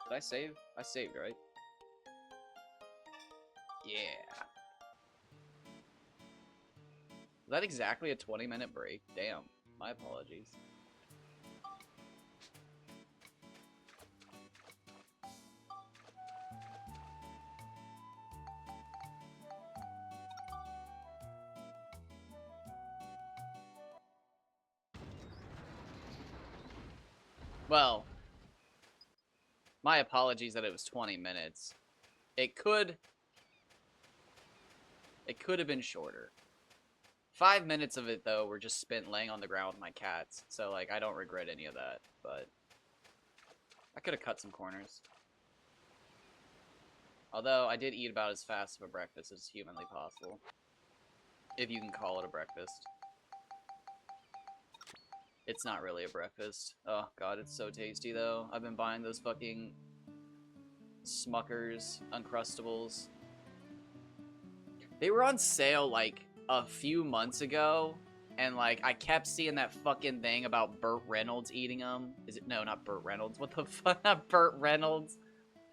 Did I save? I saved, right? Yeah. Was that exactly a 20-minute break? Damn. My apologies. Well, my apologies that it was 20 minutes. It could have been shorter. 5 minutes of it, though, were just spent laying on the ground with my cats. So, like, I don't regret any of that. But I could have cut some corners. Although, I did eat about as fast of a breakfast as humanly possible. If you can call it a breakfast. It's not really a breakfast. Oh, God, it's so tasty, though. I've been buying those fucking Smuckers Uncrustables. They were on sale, like, a few months ago. And, like, I kept seeing that fucking thing about Burt Reynolds eating them. Is it? No, not Burt Reynolds. What the fuck? Not Burt Reynolds.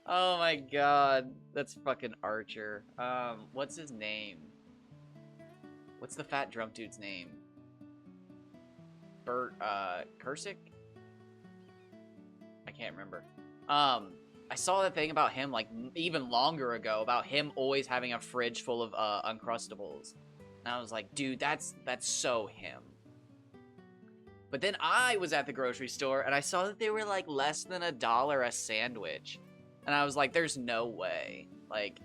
Oh, my God. That's fucking Archer. What's his name? What's the fat drunk dude's name? Burt, Kursick? I can't remember. I saw that thing about him, like, even longer ago, about him always having a fridge full of, Uncrustables. And I was like, dude, that's so him. But then I was at the grocery store, and I saw that they were, like, less than $1 a sandwich. And I was like, there's no way. Like,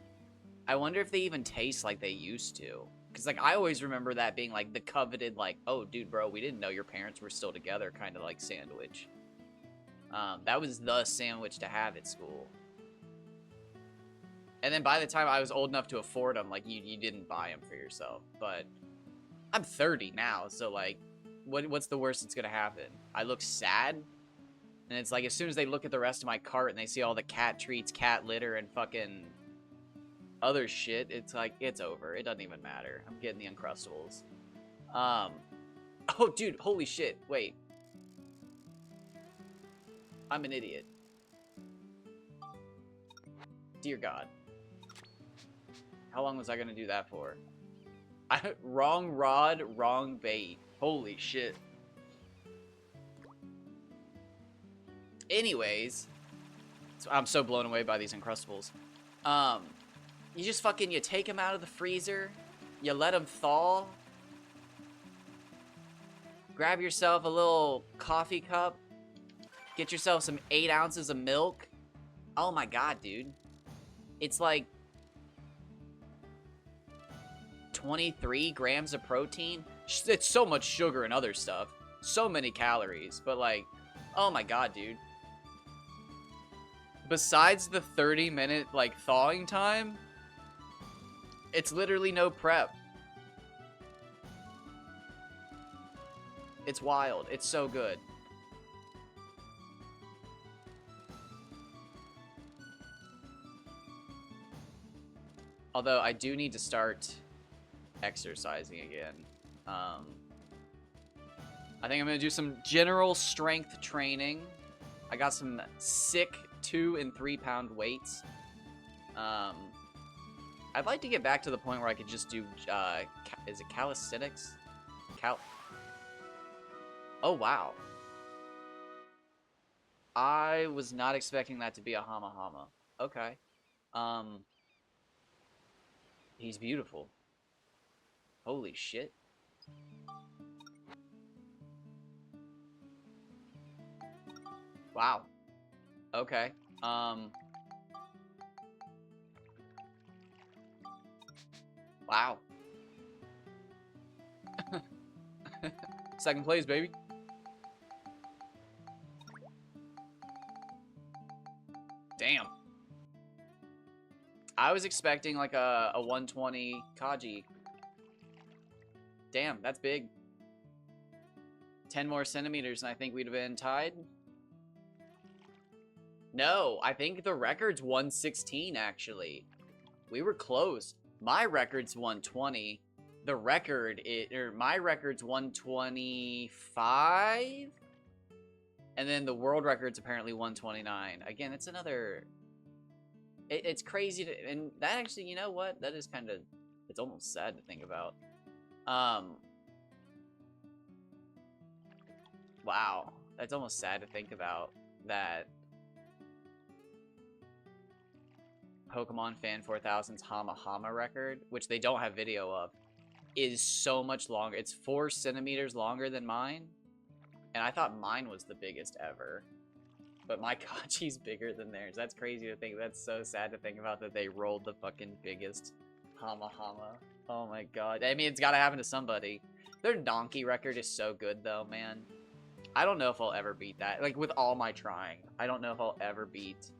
I wonder if they even taste like they used to. Because, like, I always remember that being, like, the coveted, like, oh, dude, bro, we didn't know your parents were still together kind of, like, sandwich. That was the sandwich to have at school. And then by the time I was old enough to afford them, like, you didn't buy them for yourself. But I'm 30 now, so, like, what's the worst that's gonna happen? I look sad? And it's like, as soon as they look at the rest of my cart and they see all the cat treats, cat litter, and fucking other shit, it's like, it's over. It doesn't even matter. I'm getting the Uncrustables. Oh, dude, holy shit. Wait. I'm an idiot. Dear God. How long was I gonna do that for? Wrong rod, wrong bait. Holy shit. Anyways. I'm so blown away by these Uncrustables. You just fucking, you take them out of the freezer. You let them thaw. Grab yourself a little coffee cup. Get yourself some 8 ounces of milk. Oh my God, dude. It's like 23 grams of protein. It's so much sugar and other stuff. So many calories. But like, oh my God, dude. Besides the 30-minute, like, thawing time, it's literally no prep. It's wild. It's so good. Although, I do need to start exercising again. I think I'm going to do some general strength training. I got some sick 2 and 3 pound weights. I'd like to get back to the point where I could just do, is it calisthenics? Oh, wow. I was not expecting that to be a Hama Hama. Okay. He's beautiful. Holy shit. Wow. Okay. Wow. Second place, baby. Damn. I was expecting like a 120 Kaji. Damn, that's big. 10 more centimeters and I think we'd have been tied. No, I think the record's 116 actually. We were close. My record's 120. The record, my record's 125? And then the world record's apparently 129. Again, it's another... It's crazy to... And that actually, you know what? That is kind of... It's almost sad to think about. Wow. That's almost sad to think about. That... Pokemon Fan 4000's Hama Hama record, which they don't have video of, is so much longer. It's 4 centimeters longer than mine. And I thought mine was the biggest ever. But my Kachi's bigger than theirs. That's crazy to think. That's so sad to think about that they rolled the fucking biggest Hama Hama. Oh my god. I mean, it's gotta happen to somebody. Their Donkey record is so good though, man. I don't know if I'll ever beat that. Like, with all my trying, I don't know if I'll ever beat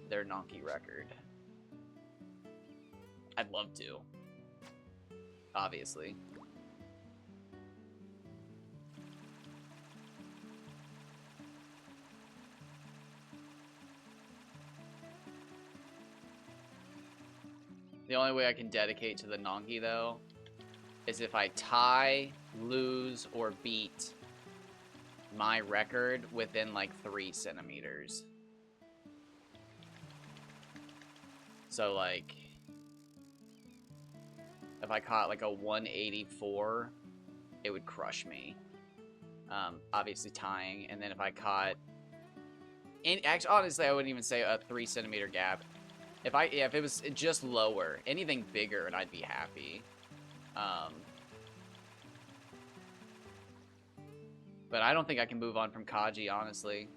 their Donkey record. I'd love to. Obviously. The only way I can dedicate to the Nongi, though, is if I tie, lose, or beat my record within, like, 3 centimeters. So, like, if I caught, like, a 184, it would crush me. Obviously tying, and then if I caught... Actually, honestly, I wouldn't even say a 3 centimeter gap. If it was just lower, anything bigger, and I'd be happy. But I don't think I can move on from Kaji, honestly.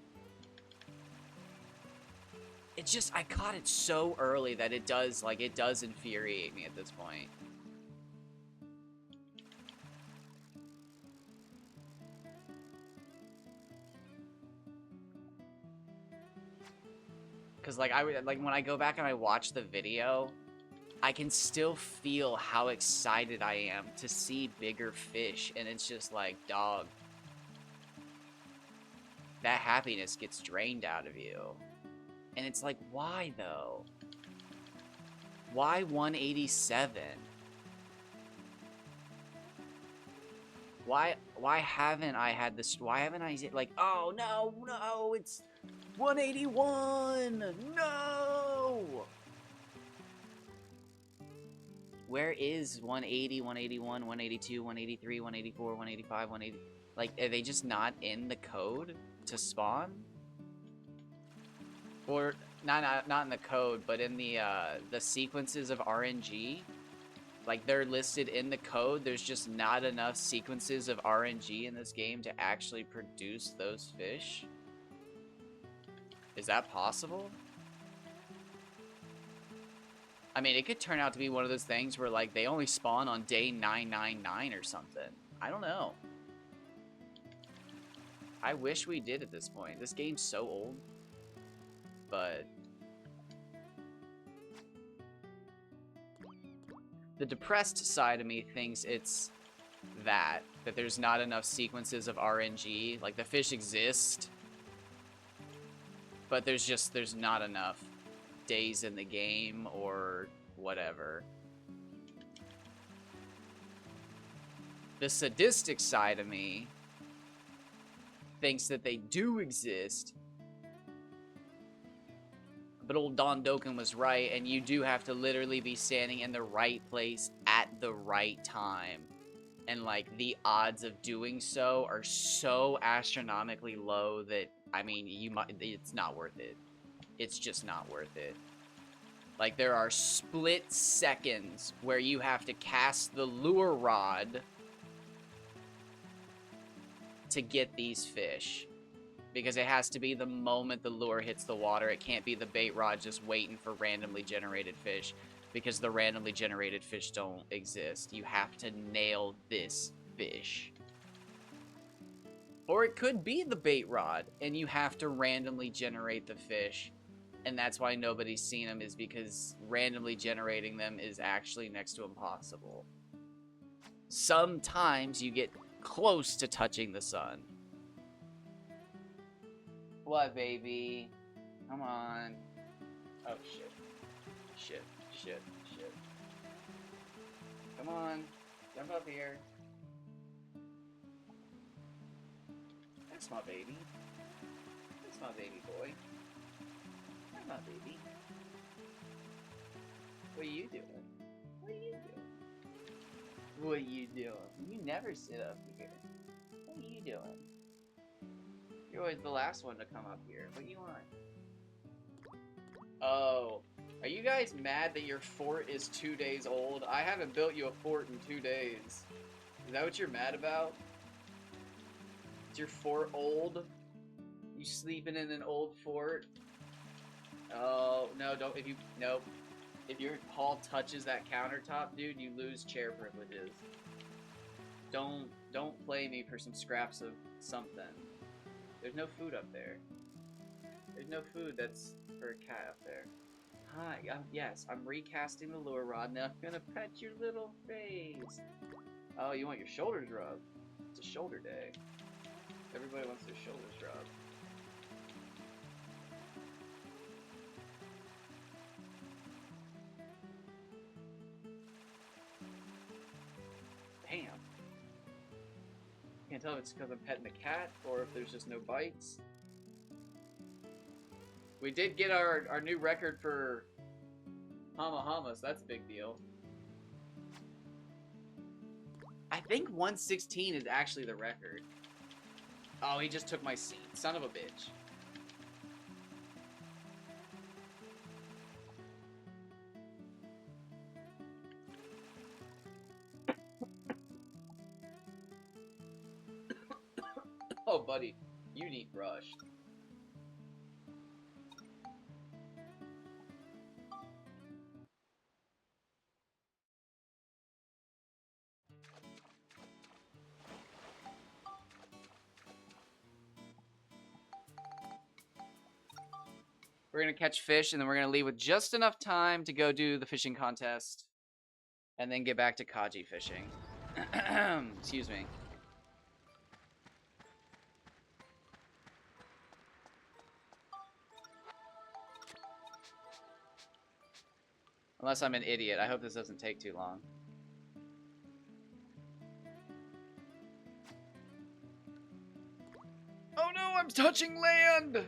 It's just, I caught it so early that it does infuriate me at this point. Because, like, when I go back and I watch the video, I can still feel how excited I am to see bigger fish. And it's just like, dog, that happiness gets drained out of you. And it's like, why, though? Why 187? Why haven't I had this? Why haven't I, like, oh, no, it's 181! No! Where is 180, 181, 182, 183, 184, 185, 180? Like, are they just not in the code to spawn? Or, not in the code, but in the sequences of RNG? Like, they're listed in the code, there's just not enough sequences of RNG in this game to actually produce those fish? Is that possible? I mean, it could turn out to be one of those things where, like, they only spawn on day 999 or something. I don't know. I wish we did at this point. This game's so old. But... the depressed side of me thinks it's that there's not enough sequences of RNG. Like, the fish exist, but there's not enough days in the game or whatever. The sadistic side of me thinks that they do exist, but old Don Dokken was right, and you do have to literally be standing in the right place at the right time. And, like, the odds of doing so are so astronomically low that, I mean, it's not worth it. It's just not worth it. Like, there are split seconds where you have to cast the lure rod to get these fish. Because it has to be the moment the lure hits the water. It can't be the bait rod just waiting for randomly generated fish. Because the randomly generated fish don't exist. You have to nail this fish. Or it could be the bait rod, and you have to randomly generate the fish. And that's why nobody's seen them, is because randomly generating them is actually next to impossible. Sometimes you get close to touching the sun. What, baby? Come on. Oh, shit. Shit. Come on. Jump up here. That's my baby. on, baby boy. Come on, baby. What are you doing? What are you doing? What are you doing? You never sit up here. What are you doing? You're always the last one to come up here. What do you want? Oh. Are you guys mad that your fort is 2 days old? I haven't built you a fort in 2 days. Is that what you're mad about? Is your fort old? You sleeping in an old fort? Oh, no, don't, nope. If your hall touches that countertop, dude, you lose chair privileges. Don't play me for some scraps of something. There's no food up there. There's no food that's for a cat up there. Hi, yes, I'm recasting the lure rod. Now I'm gonna pet your little face. Oh, you want your shoulders rubbed? It's a shoulder day. Everybody wants their shoulders rubbed. Damn. Can't tell if it's because I'm petting the cat or if there's just no bites. We did get our new record for Hama, so that's a big deal. I think 116 is actually the record. Oh, he just took my seat. Son of a bitch. Oh, buddy, you need brushed. We're gonna catch fish, and then we're gonna leave with just enough time to go do the fishing contest, and then get back to Kaji fishing. Excuse me. Unless I'm an idiot. I hope this doesn't take too long. Oh no, I'm touching land!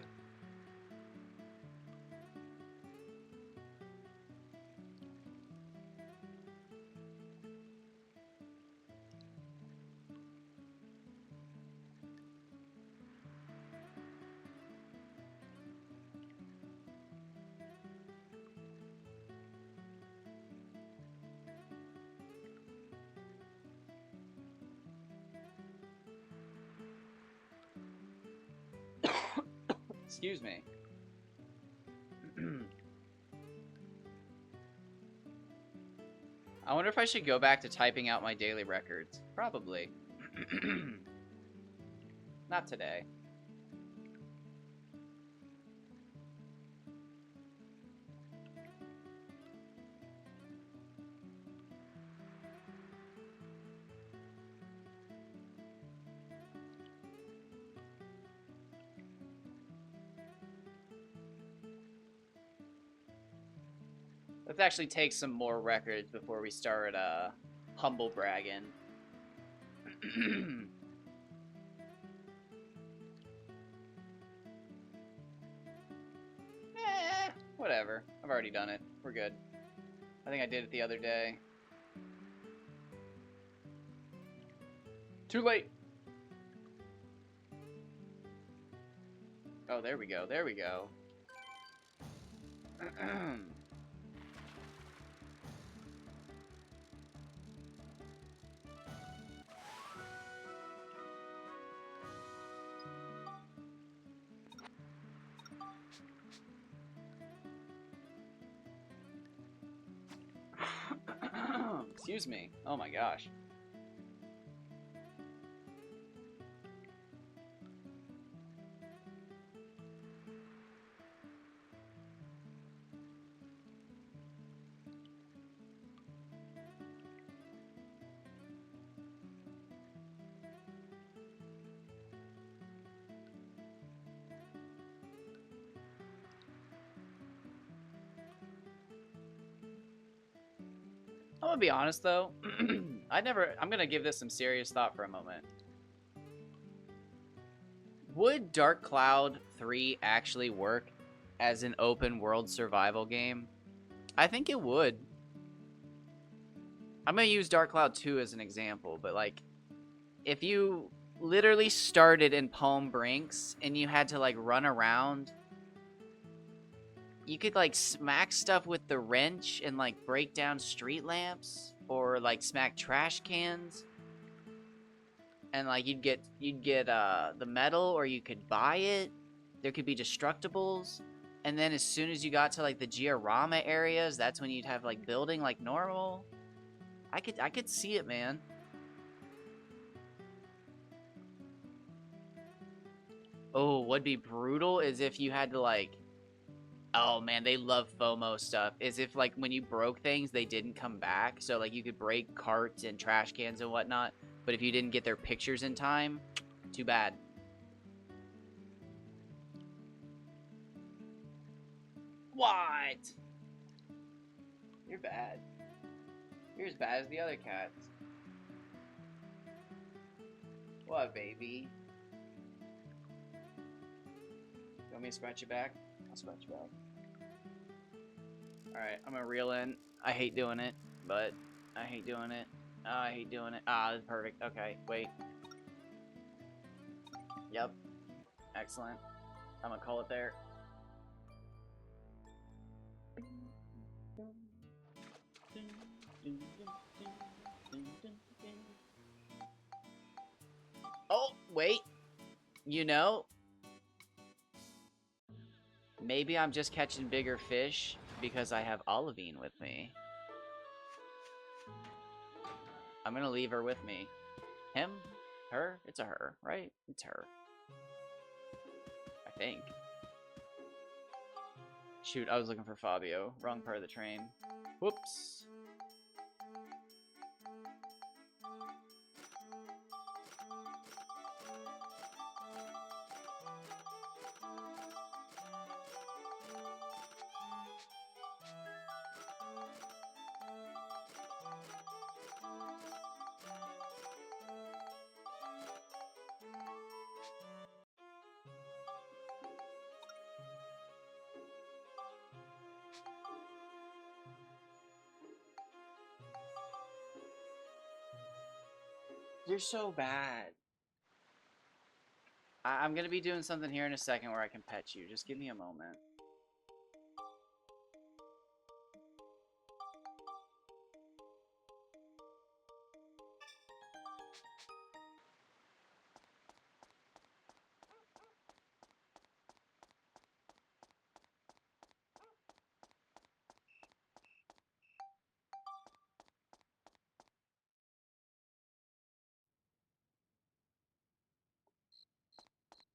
Excuse me. I wonder if I should go back to typing out my daily records. Probably. Not today. Let's actually take some more records before we start humble bragging. Whatever. I've already done it. We're good. I think I did it the other day. Too late. Oh, there we go. There we go. Excuse me. Oh my gosh. I'm gonna be honest though. I'm gonna give this some serious thought for a moment. Would Dark Cloud 3 actually work as an open world survival game? I think it would. I'm going to use Dark Cloud 2 as an example, but like if you literally started in Palm Brinks and you had to like run around, you could like smack stuff with the wrench and like break down street lamps or like smack trash cans. And like you'd get the metal, or you could buy it. There could be destructibles. And then as soon as you got to like the Giorama areas, that's when you'd have like building like normal. I could see it, man. Oh, what'd be brutal is if you had to like, oh man, they love FOMO stuff. Is if like when you broke things, they didn't come back. So like you could break carts and trash cans and whatnot, but if you didn't get their pictures in time, too bad. What? You're bad. You're as bad as the other cats. What, baby? You want me to scratch your back? I'll scratch your back. Alright, I'm gonna reel in. I hate doing it, but I hate doing it. Oh, I hate doing it. Ah, that's perfect. Okay, wait. Yep. Excellent. I'm gonna call it there. Oh, wait. You know, maybe I'm just catching bigger fish because I have Olivine with me. I'm gonna leave her with me. Him? Her? It's a her, right? It's her. I think. Shoot, I was looking for Fabio. Wrong part of the train. Whoops. You're so bad. I'm gonna be doing something here in a second where I can pet you. Just give me a moment.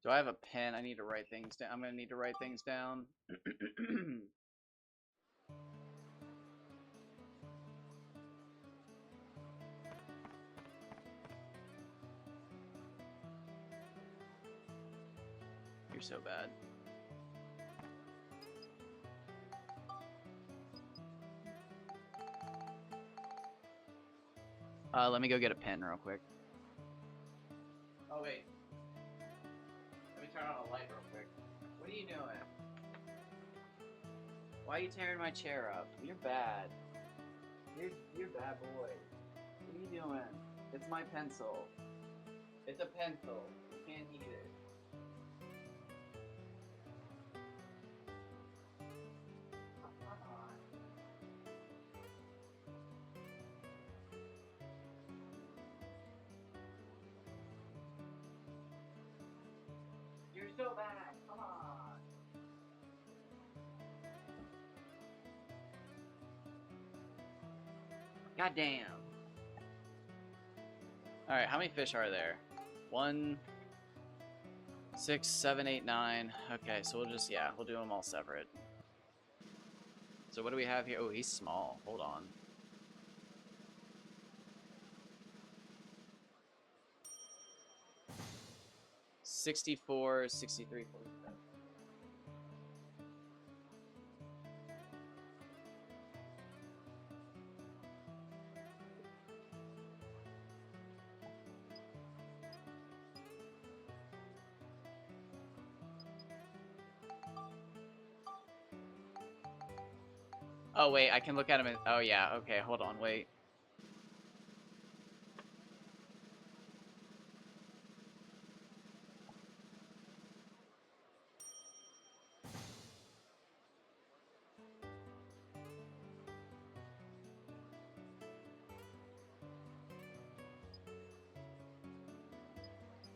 Do I have a pen? I need to write things down. I'm gonna need to write things down. You're so bad. Let me go get a pen real quick. Oh, wait. Let me turn on a light real quick. What are you doing? Why are you tearing my chair up? You're bad. You're a bad boy. What are you doing? It's my pencil. It's a pencil. You can't eat it. You're so bad. Come on. God damn. Alright, how many fish are there? 1, 6, 7, 8, 9. Okay, so we'll just, yeah, we'll do them all separate. So what do we have here? Oh, he's small. Hold on. $64, 63, 47. Oh, wait, I can look at him. Oh, yeah. Okay, hold on. Wait.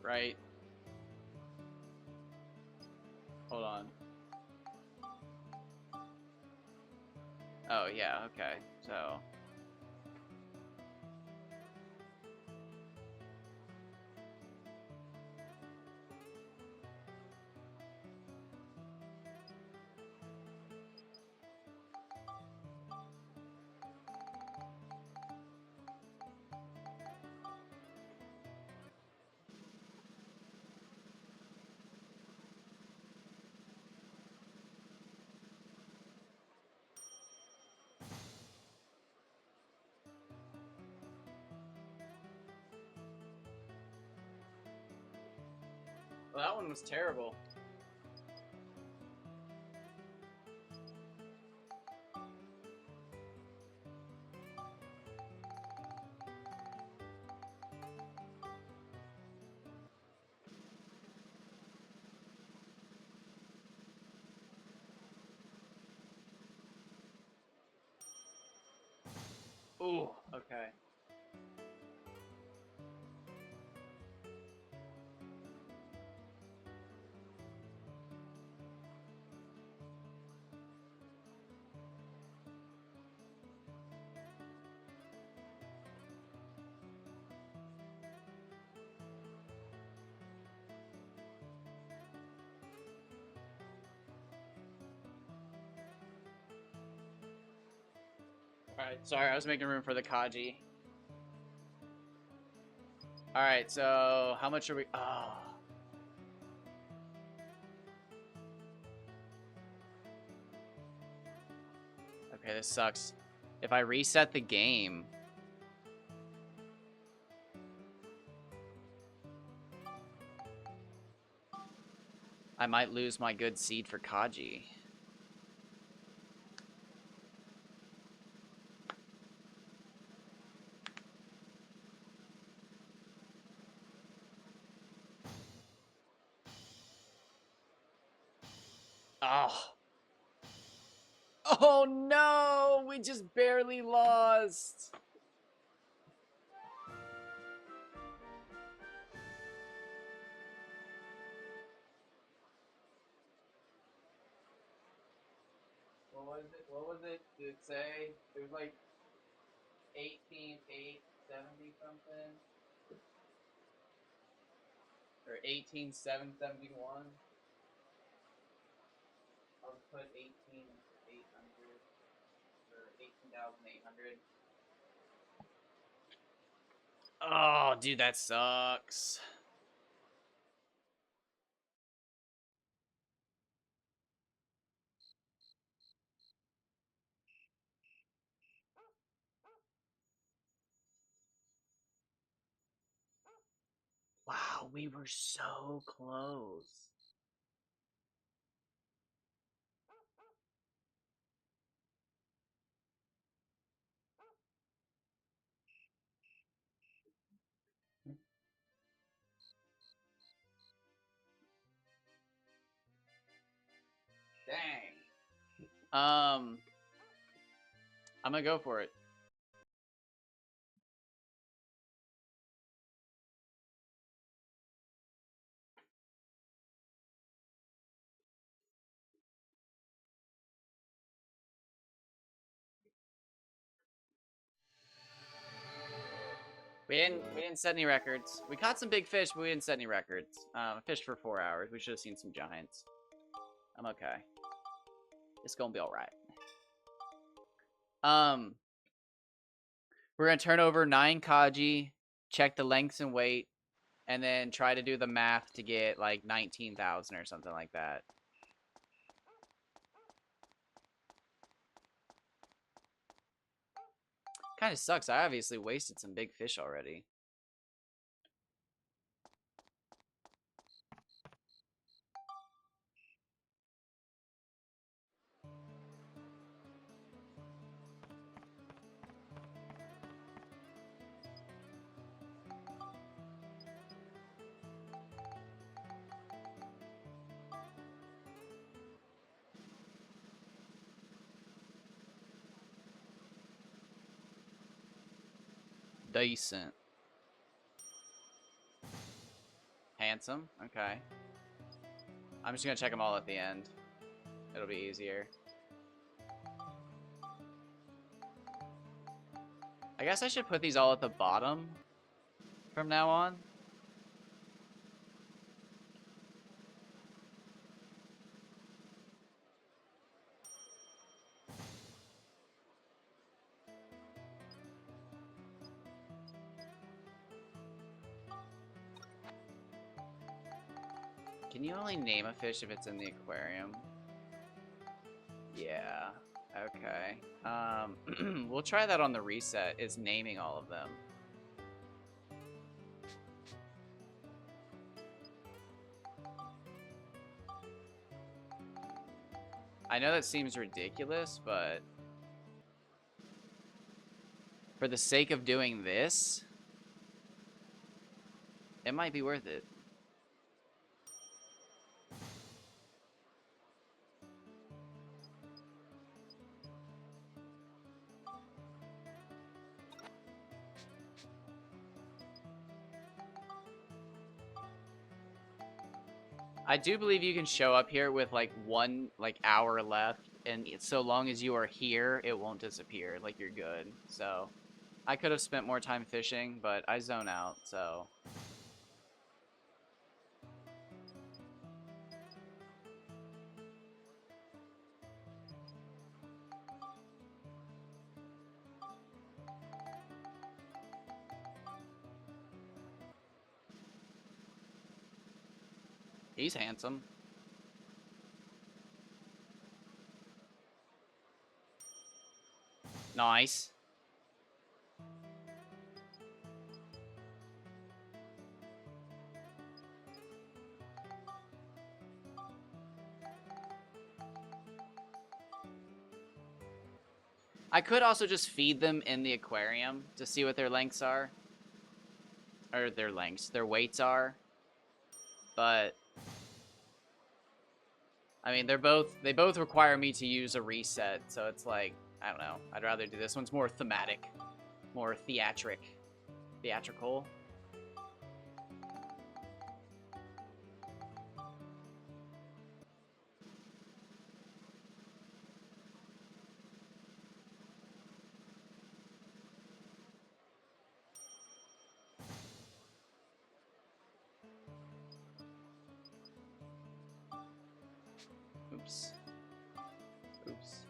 Right. Hold on. Oh, yeah. Okay. So... Well, that one was terrible. Ooh, okay. Alright, sorry, I was making room for the Kaji. Alright, so how much are we... Oh. Okay, this sucks. If I reset the game... I might lose my good seed for Kaji. Oh. Oh no! We just barely lost! What was it? What was it? Did it say? It was like 18,870 something? Or 18,771? I'll put 18,800 or 18,800. Oh, dude, that sucks. Wow, we were so close. Dang. I'm gonna go for it. We didn't set any records. We caught some big fish, but we didn't set any records. Fished for 4 hours. We should have seen some giants. I'm okay. It's gonna be alright. We're gonna turn over 9 Kaji, check the lengths and weight, and then try to do the math to get like 19,000 or something like that. Kind of sucks. I obviously wasted some big fish already. Decent. Handsome. Okay. I'm just gonna check them all at the end. It'll be easier. I guess I should put these all at the bottom from now on. Can you only name a fish if it's in the aquarium? Yeah. Okay. We'll try that on the reset, is naming all of them. I know that seems ridiculous, but for the sake of doing this, it might be worth it. I do believe you can show up here with like 1 hour left, and so long as you are here, it won't disappear. Like, you're good. So I could have spent more time fishing, but I zone out, so. He's handsome. Nice. I could also just feed them in the aquarium to see what their lengths are. Or their lengths, their weights are. But I mean, they both require me to use a reset, so it's like, I don't know. I'd rather do this one's more thematic, more theatrical. Oops. Oops.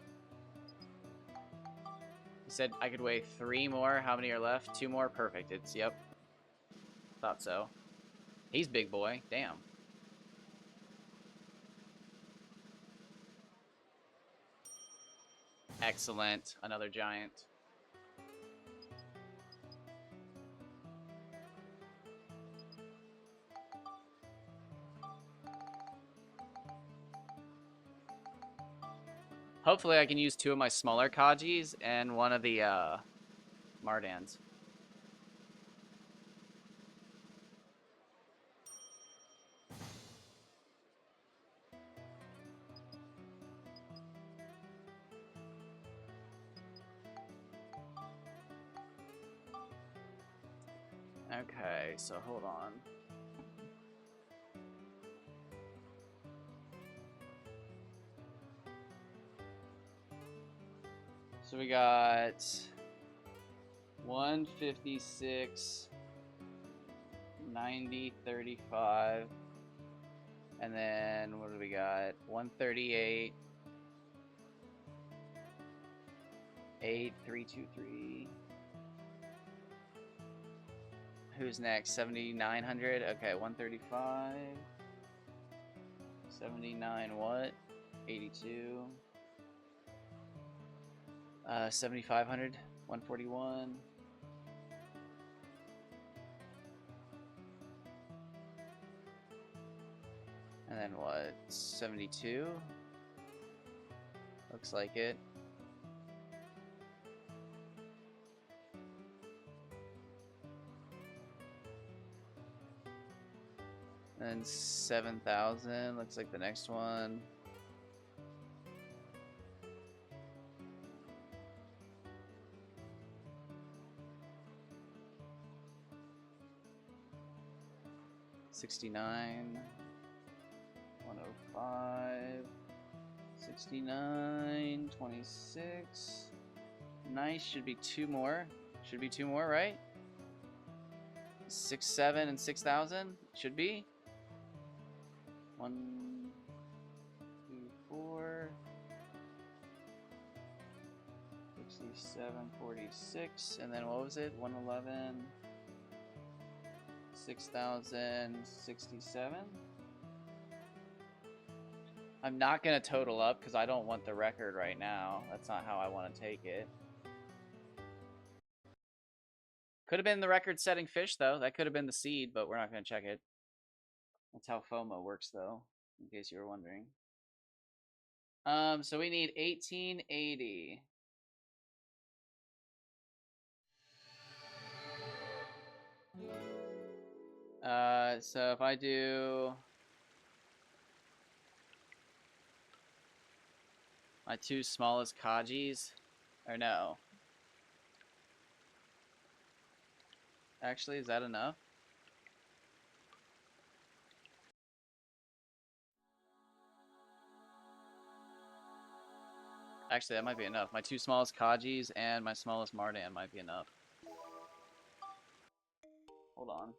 He said I could weigh 3 more. How many are left? 2 more? Perfect. It's, yep. Thought so. He's big boy. Damn. Excellent. Another giant. Hopefully I can use 2 of my smaller Kajis and 1 of the Mardans. Okay, so hold on. So we got 156, 90, 35, and then what do we got? 138, 8, 323. Who's next? 7,900. Okay, 135. 79 what? 82. 7,500. 141. And then what? 72. Looks like it. And 7,000. Looks like the next one. 69, 105, 69, 26. Nice, should be two more. Should be two more, right? 6, 7, and 6,000? Should be. 1, 2, 4. 67, 46. And then what was it? 111. 6,067. I'm not going to total up because I don't want the record right now. That's not how I want to take it. Could have been the record-setting fish, though. That could have been the seed, but we're not going to check it. That's how FOMO works, though, in case you were wondering. So we need 1880. So if I do my two smallest Kajis, or no. Actually, is that enough? Actually, that might be enough. My two smallest Kajis and my smallest Mardan might be enough. Hold on.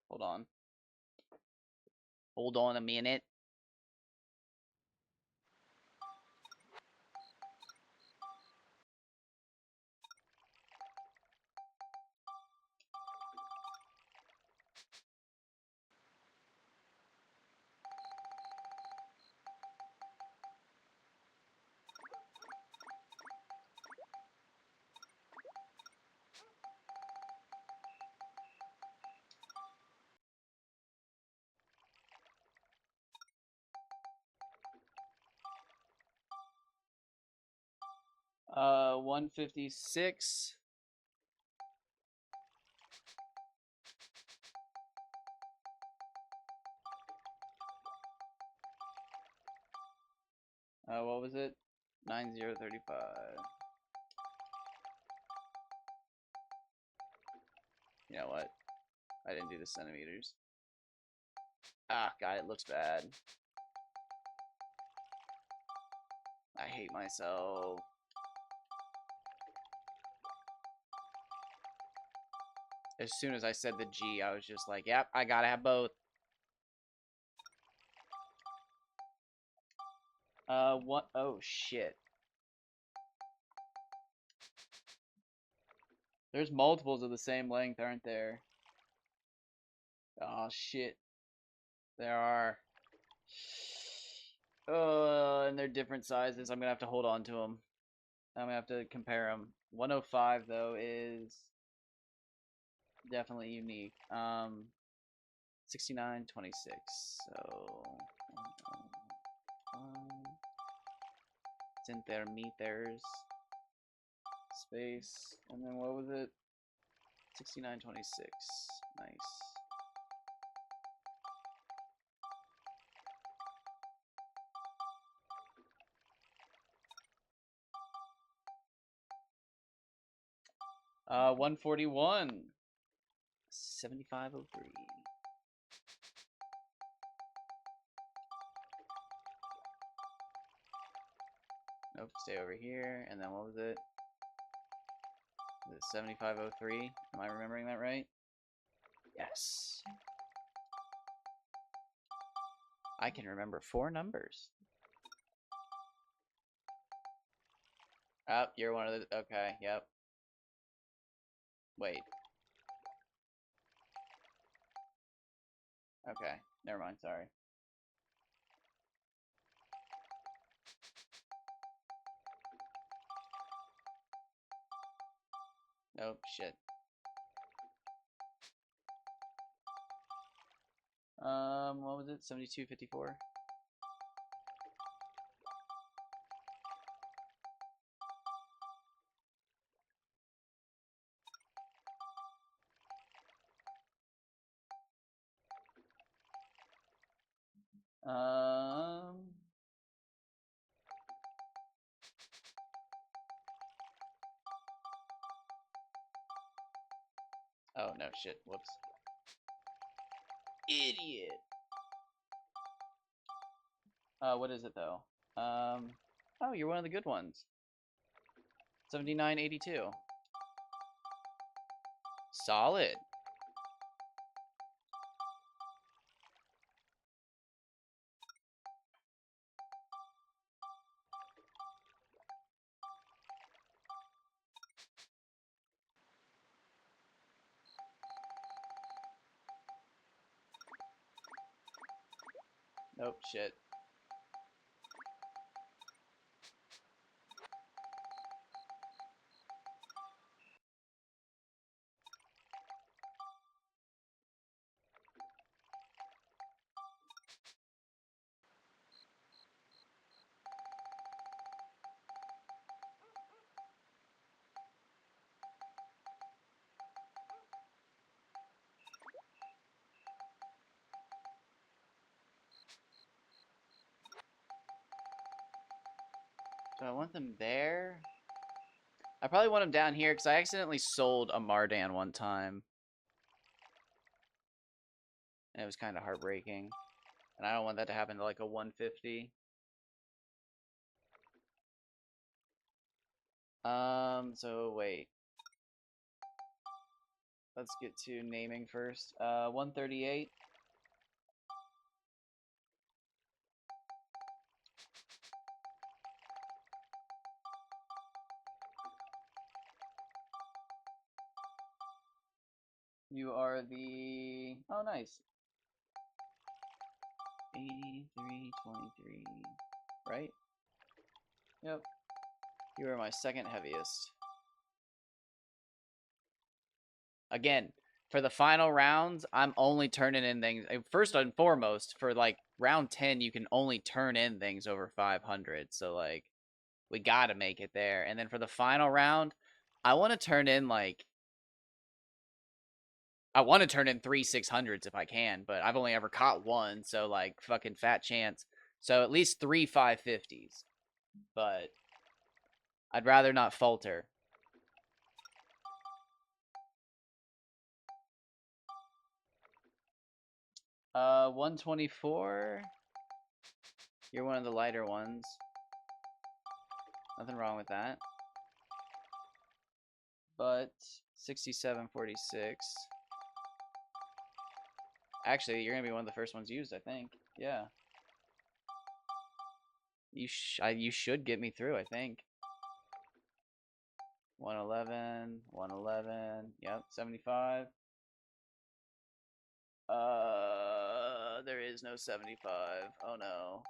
Hold on. Hold on a minute. Uh, 156. What was it? 9035. You know what? I didn't do the centimeters. Ah, God, it looks bad. I hate myself. As soon as I said the G, I was just like, yep, I gotta have both. What? Oh, shit. There's multiples of the same length, aren't there? Oh, shit. There are. And they're different sizes. I'm gonna have to hold on to them. I'm gonna have to compare them. 105, though, is definitely unique. 69, 26. So, centimeters, space, and then what was it? 69, 26. Nice. Uh, 141. 7503. Nope, stay over here. And then what was it? 7503. Am I remembering that right? Yes. I can remember 4 numbers. Oh, you're one of the... Okay, yep. Wait. Okay, never mind, sorry. Nope, shit. What was it? 7254? Um... Oh, no, shit. Whoops. Idiot. What is it, though? Oh, you're one of the good ones. 79.82. Solid. Nope, shit. Do I want them there? I probably want them down here because I accidentally sold a Mardan one time. And it was kind of heartbreaking. And I don't want that to happen to like a 150. So wait. Let's get to naming first. 138. You are the... Oh, nice. 8323. Right? Yep. You are my second heaviest. Again, for the final rounds, I'm only turning in things. First and foremost, for like round 10, you can only turn in things over 500. So, like, we gotta make it there. And then for the final round, I want to turn in like... I want to turn in 3 600s if I can, but I've only ever caught one, so like fucking fat chance. So at least 3 550s. But I'd rather not falter. Uh, 124. You're one of the lighter ones. Nothing wrong with that. But 6746. Actually, you're gonna be one of the first ones used, I think. Yeah. You should get me through, I think. 111, 111. Yep, 75. There is no 75. Oh no.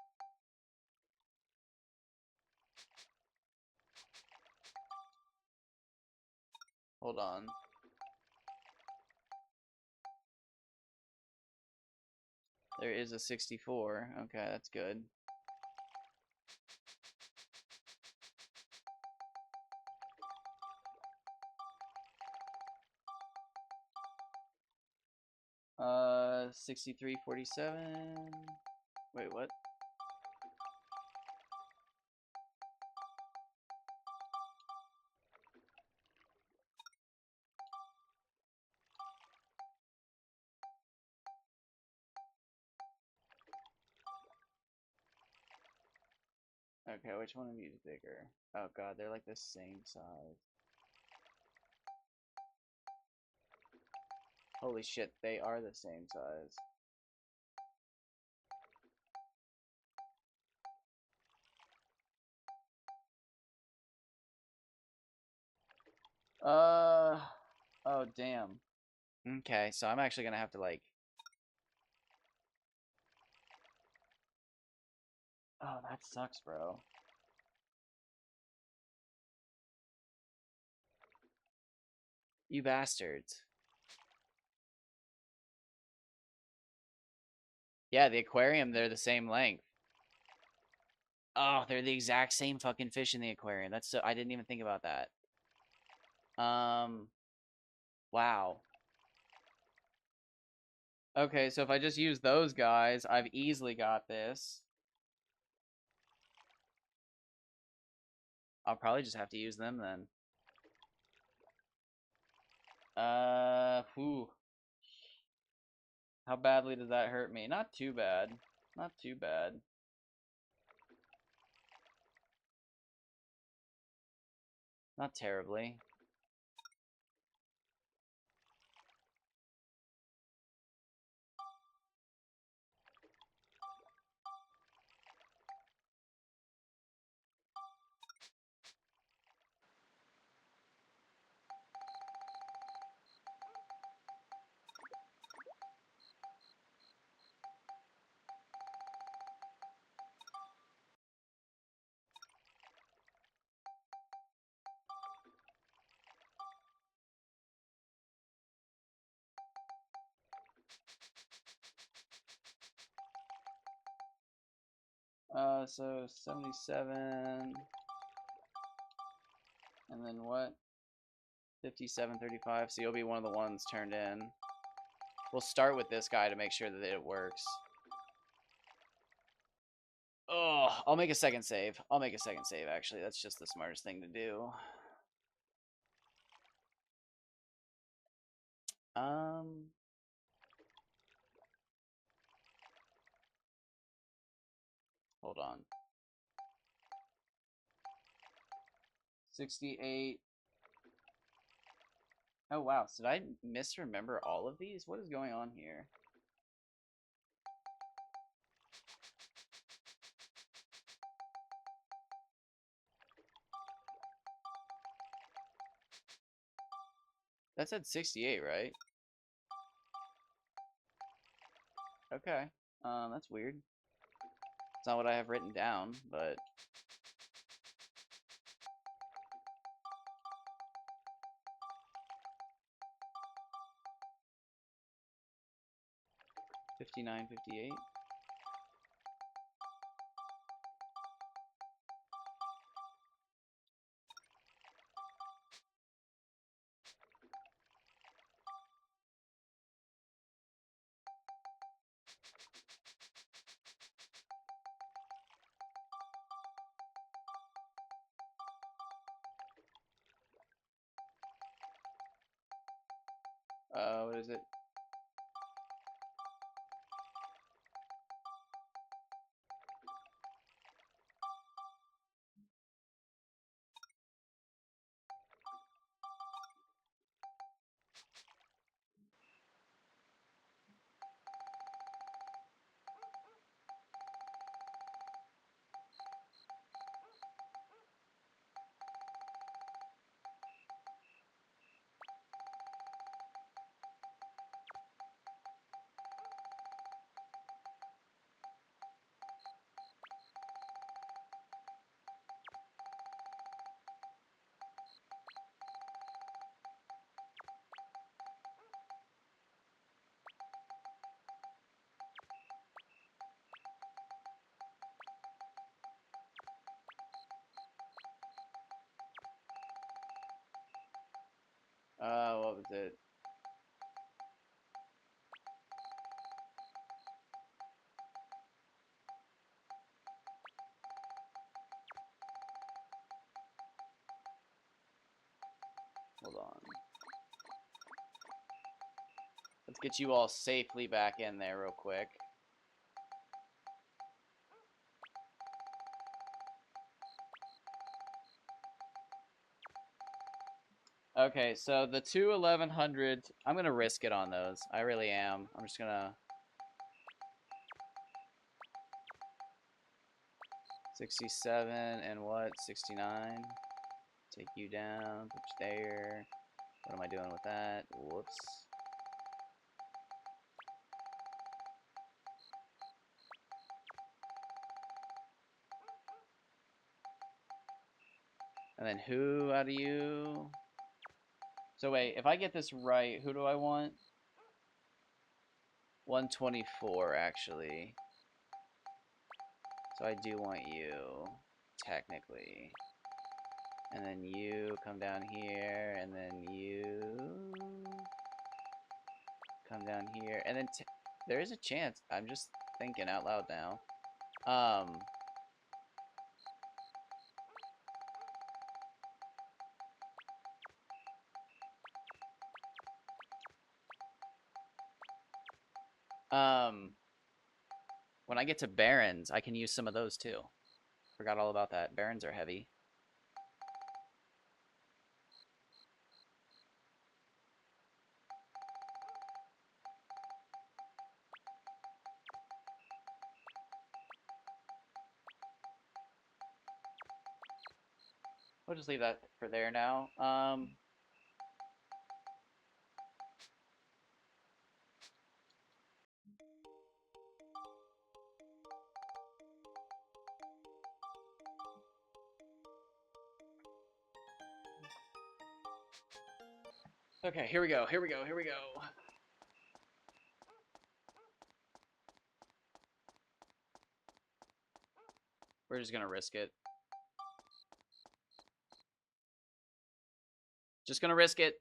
Hold on. There is a 64. Okay, that's good. Uh, 6347. Wait, what? Okay, which one of you is bigger? Oh god, they're like the same size. Holy shit, they are the same size. Oh damn. Okay, so I'm actually gonna have to like... Oh, that sucks, bro. You bastards. Yeah, the aquarium, they're the same length. Oh, they're the exact same fucking fish in the aquarium. That's so... I didn't even think about that. Wow. Okay, so if I just use those guys, I've easily got this. I'll probably just have to use them then. Whew. How badly does that hurt me? Not too bad. Not too bad. Not terribly. So 77, and then what? 5735, so you'll be one of the ones turned in. We'll start with this guy to make sure that it works. Oh, I'll make a second save. I'll make a second save, actually. That's just the smartest thing to do. Hold on. 68. Oh, wow. Did I misremember all of these? What is going on here? That said 68, right? Okay. That's weird. It's not what I have written down, but... $59.58. What is it? What was it? Hold on. Let's get you all safely back in there real quick. Okay, so the two 1100, I'm going to risk it on those. I really am. I'm just going to... 67 and what? 69. Take you down, put you there. What am I doing with that? Whoops. And then who out of you? So wait, if I get this right, who do I want? 124, actually. So I do want you, technically. And then you come down here, and then you come down here, and then there is a chance. I'm just thinking out loud now. Um, when I get to Barons, I can use some of those too. Forgot all about that. Barons are heavy. We'll just leave that for there now. Okay, here we go. Here we go. Here we go. We're just gonna risk it. Just gonna risk it.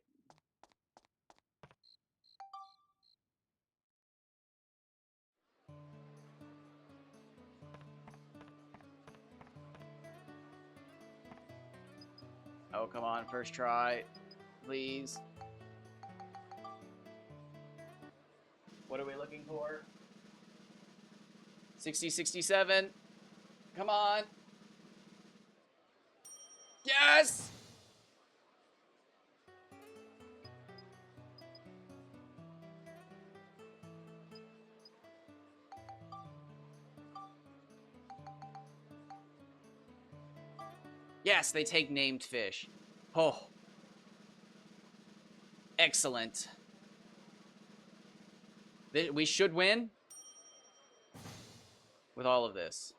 Oh, come on. First try. Please. What are we looking for? 60, 67. Come on. Yes! Yes, they take named fish. Oh. Excellent. We should win with all of this.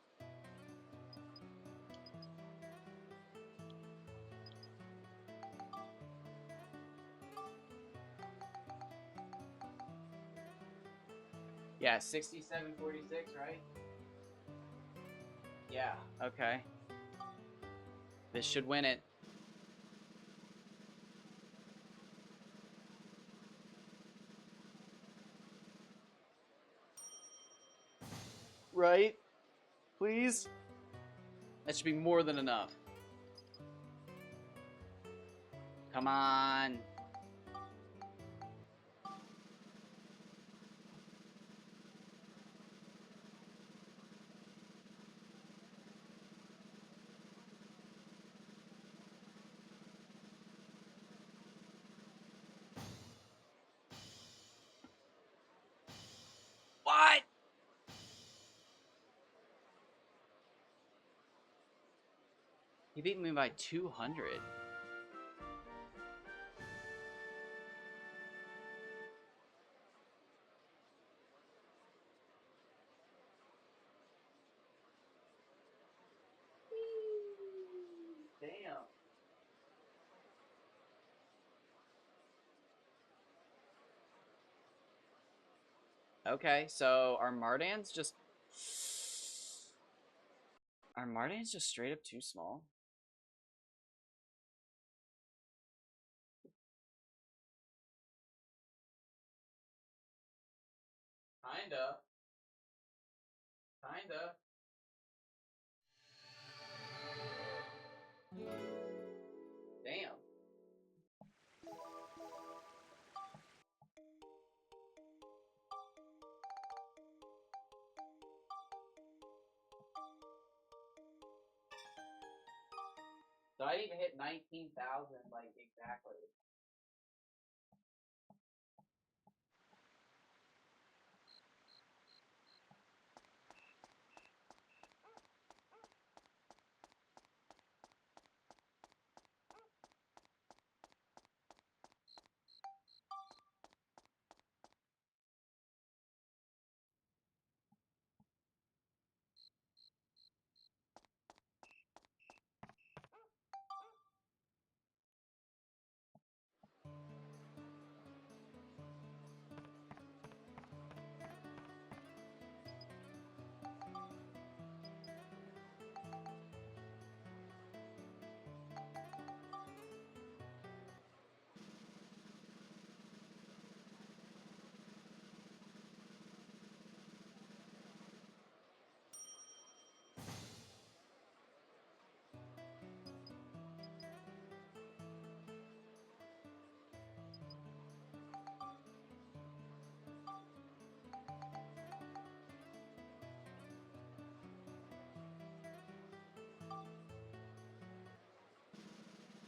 Yeah, 67-46, right? Yeah, okay. This should win it. Right? Please? That should be more than enough. Come on. What? He beat me by 200. Damn. Okay, so our Mardan's just... Our Mardan's just straight up too small? Kinda. Kinda. Damn. So I didn't even hit 19,000, like, exactly.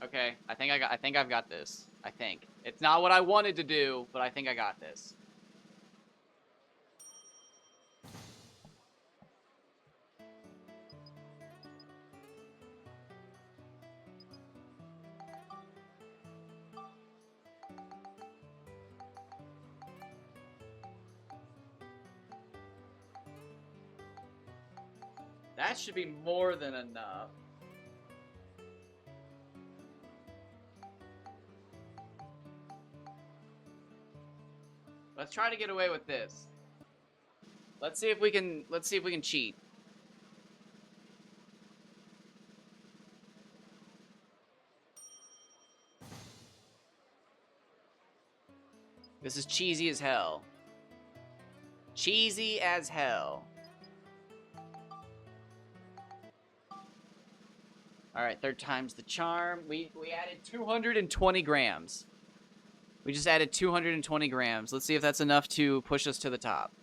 Okay, I think I've got this. I think. It's not what I wanted to do, but I think I got this. That should be more than enough. Let's try to get away with this. Let's see if we can cheat. This is cheesy as hell. Cheesy as hell. Alright, third time's the charm. We added 220 grams. We just added 220 grams. Let's see if that's enough to push us to the top.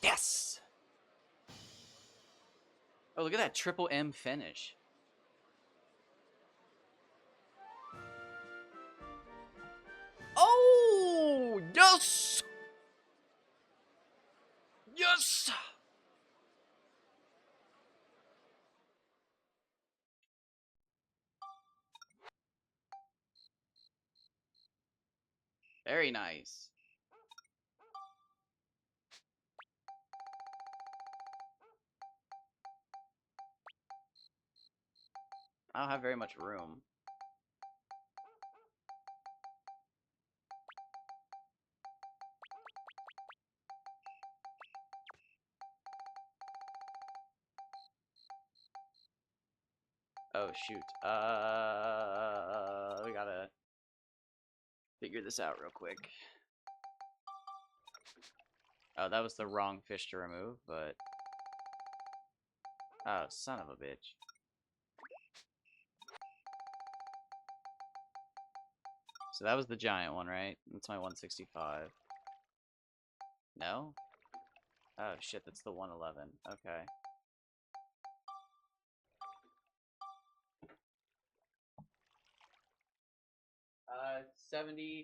Yes! Oh, look at that triple M finish. Oh, yes! Yes! Very nice. I don't have very much room. Oh, shoot. We gotta figure this out real quick. Oh, that was the wrong fish to remove, but... Oh, son of a bitch. So that was the giant one, right? That's my 165. No? Oh, shit, that's the 111. Okay. 70-14.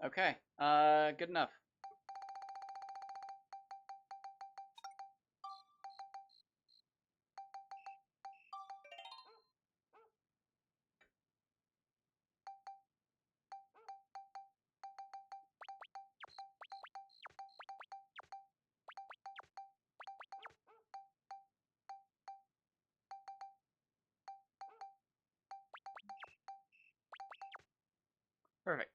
Okay, good enough. Perfect.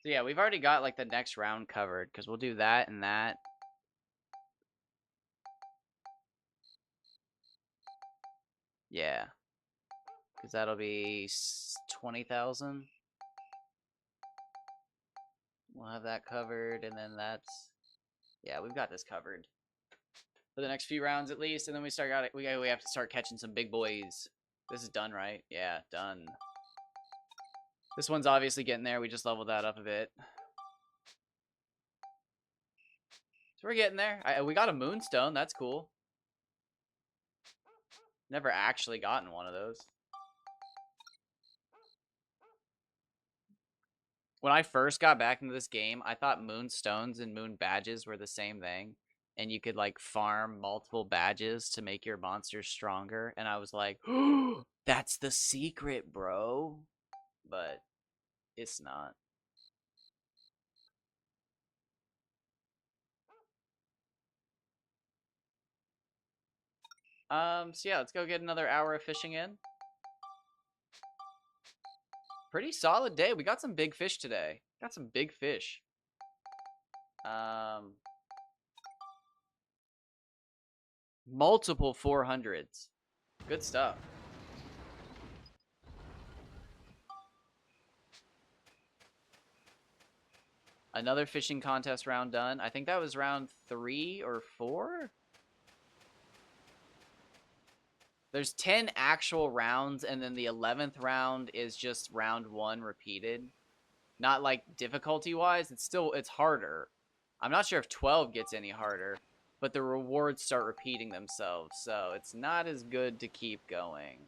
So yeah, we've already got like the next round covered because we'll do that and that. Yeah, because that'll be 20,000. We'll have that covered, and then that's yeah, we've got this covered for the next few rounds at least, and then we have to start catching some big boys. This is done, right? Yeah, done. This one's obviously getting there. We just leveled that up a bit. So we're getting there. We got a moonstone. That's cool. Never actually gotten one of those. When I first got back into this game, I thought moonstones and moon badges were the same thing. and you could like farm multiple badges to make your monsters stronger. And I was like, that's the secret, bro. But it's not. So yeah, let's go get another hour of fishing in. Pretty solid day. We got some big fish today. Got some big fish. Multiple 400s. Good stuff. Another fishing contest round done. I think that was round 3 or 4. There's 10 actual rounds, and then the 11th round is just round 1 repeated. Not like difficulty-wise. It's harder. I'm not sure if 12 gets any harder, but the rewards start repeating themselves, so it's not as good to keep going.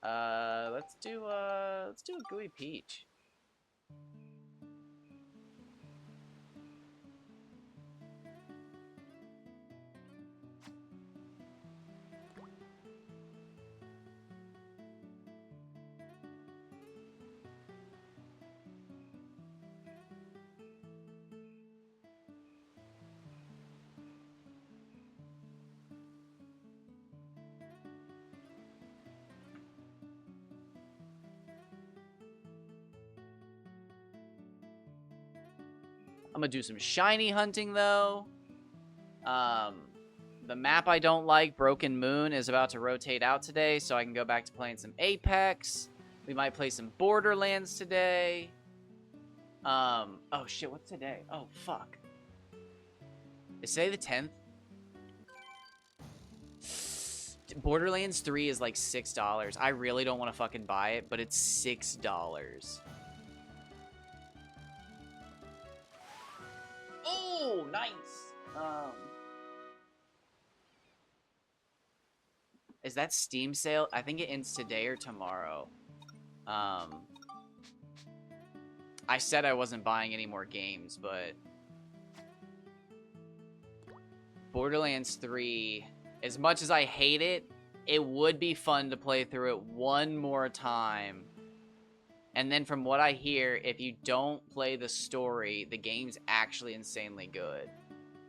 Let's do a gooey peach. I'm gonna do some shiny hunting though. The map I don't like, Broken Moon, is about to rotate out today, so I can go back to playing some Apex. We might play some Borderlands today. Oh shit, what's today? Oh fuck. Is today the 10th? Borderlands 3 is like $6. I really don't want to fucking buy it, but it's $6. Oh, nice. Is that Steam sale? I think it ends today or tomorrow. I said I wasn't buying any more games, but Borderlands 3, as much as I hate it, it would be fun to play through it one more time. And then from what I hear, if you don't play the story, the game's actually insanely good.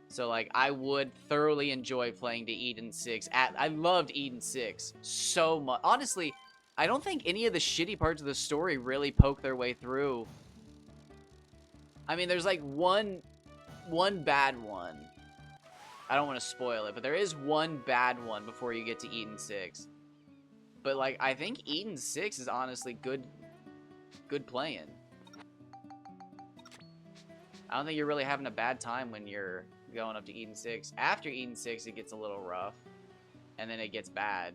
So, like, I would thoroughly enjoy playing to Eden 6. I loved Eden 6 so much. Honestly, I don't think any of the shitty parts of the story really poke their way through. I mean, there's, like, one bad one. I don't want to spoil it, but there is one bad one before you get to Eden 6. But, like, I think Eden 6 is honestly good playing. I don't think you're really having a bad time when you're going up to Eden 6. After Eden 6, it gets a little rough, and then it gets bad.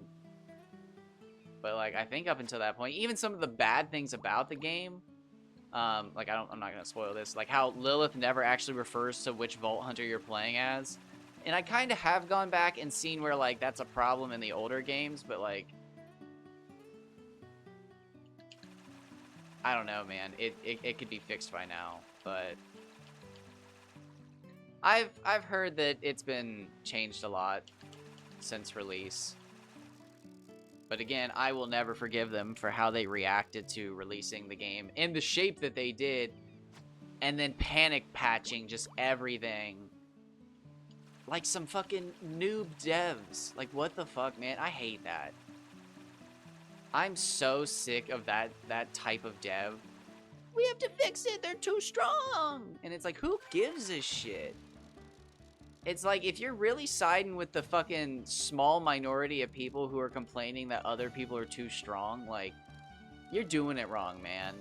But, like, I think up until that point, even some of the bad things about the game, like, I'm not gonna spoil this, like how Lilith never actually refers to which Vault Hunter you're playing as. And I kind of have gone back and seen where, like, that's a problem in the older games, but, like, I don't know, man. It could be fixed by now, but I've heard that it's been changed a lot since release. But again, I will never forgive them for how they reacted to releasing the game in the shape that they did, and then panic patching just everything. Like some fucking noob devs. Like, what the fuck, man? I hate that. I'm so sick of that type of dev. We have to fix it. They're too strong. And it's like, who gives a shit? It's like, if you're really siding with the fucking small minority of people who are complaining that other people are too strong, like, you're doing it wrong, man.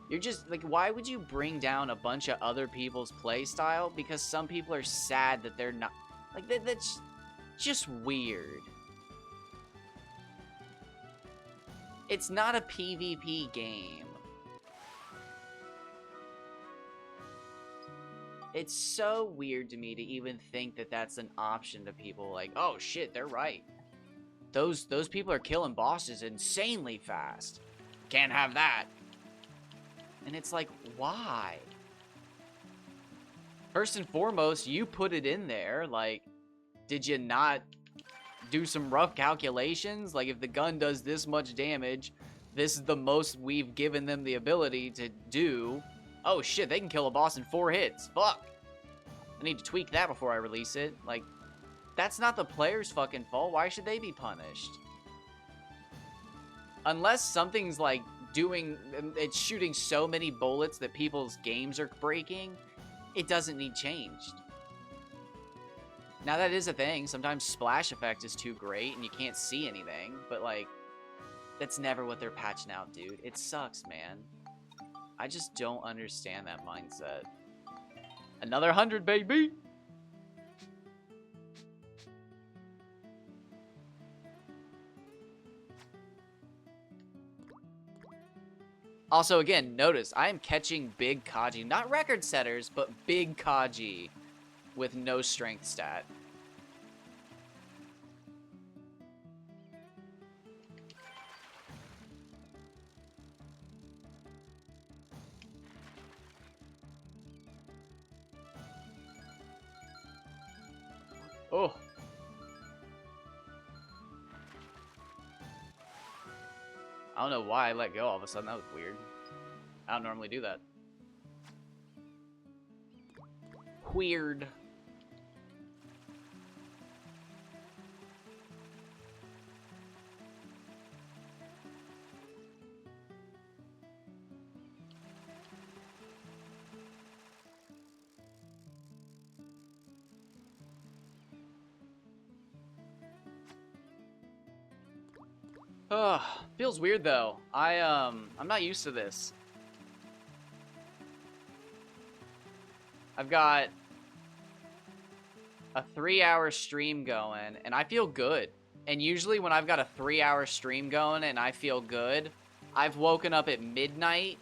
You're just, like, why would you bring down a bunch of other people's play style? Because some people are sad that they're not, like, that's just weird. It's not a PvP game. It's so weird to me to even think that that's an option to people. Like, oh shit, they're right. Those people are killing bosses insanely fast. Can't have that. And it's like, why? First and foremost, you put it in there. Like, did you not do some rough calculations? Like, if the gun does this much damage, this is the most we've given them the ability to do. Oh shit, they can kill a boss in 4 hits. Fuck. I need to tweak that before I release it. Like, that's not the player's fucking fault. Why should they be punished? Unless something's like it's shooting so many bullets that people's games are breaking, it doesn't need changed. Now that is a thing. Sometimes splash effect is too great and you can't see anything, but like, that's never what they're patching out, dude. It sucks, man. I just don't understand that mindset. Another 100, baby! Also, again, notice, I am catching big Kaji. Not record setters, but big Kaji with no strength stat. Oh. I don't know why I let go all of a sudden. That was weird. I don't normally do that. Weird. Ugh, feels weird though. I'm not used to this. I've got a 3-hour stream going and I feel good. And usually when I've got a 3-hour stream going and I feel good, I've woken up at midnight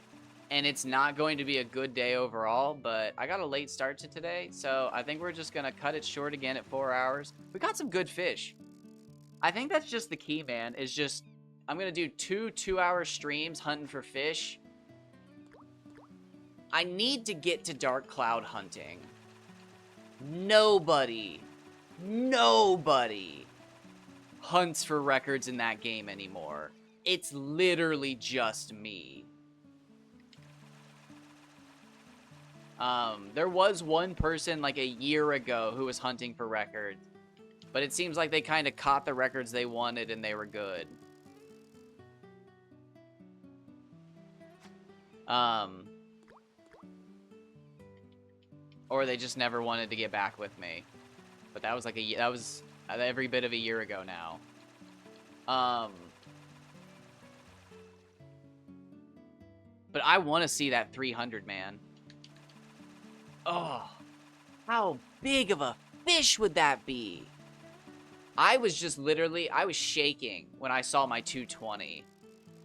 and it's not going to be a good day overall, but I got a late start to today, so I think we're just gonna cut it short again at 4 hours. We got some good fish. I think that's just the key, man, is just, I'm gonna do 2-hour streams hunting for fish. I need to get to Dark Cloud hunting. Nobody hunts for records in that game anymore. It's literally just me. There was one person like a year ago who was hunting for records, but it seems like they kind of caught the records they wanted and they were good. Or they just never wanted to get back with me. But that was like that was every bit of a year ago now. But I want to see that 300, man. Oh, how big of a fish would that be? I was just literally, I was shaking when I saw my 220.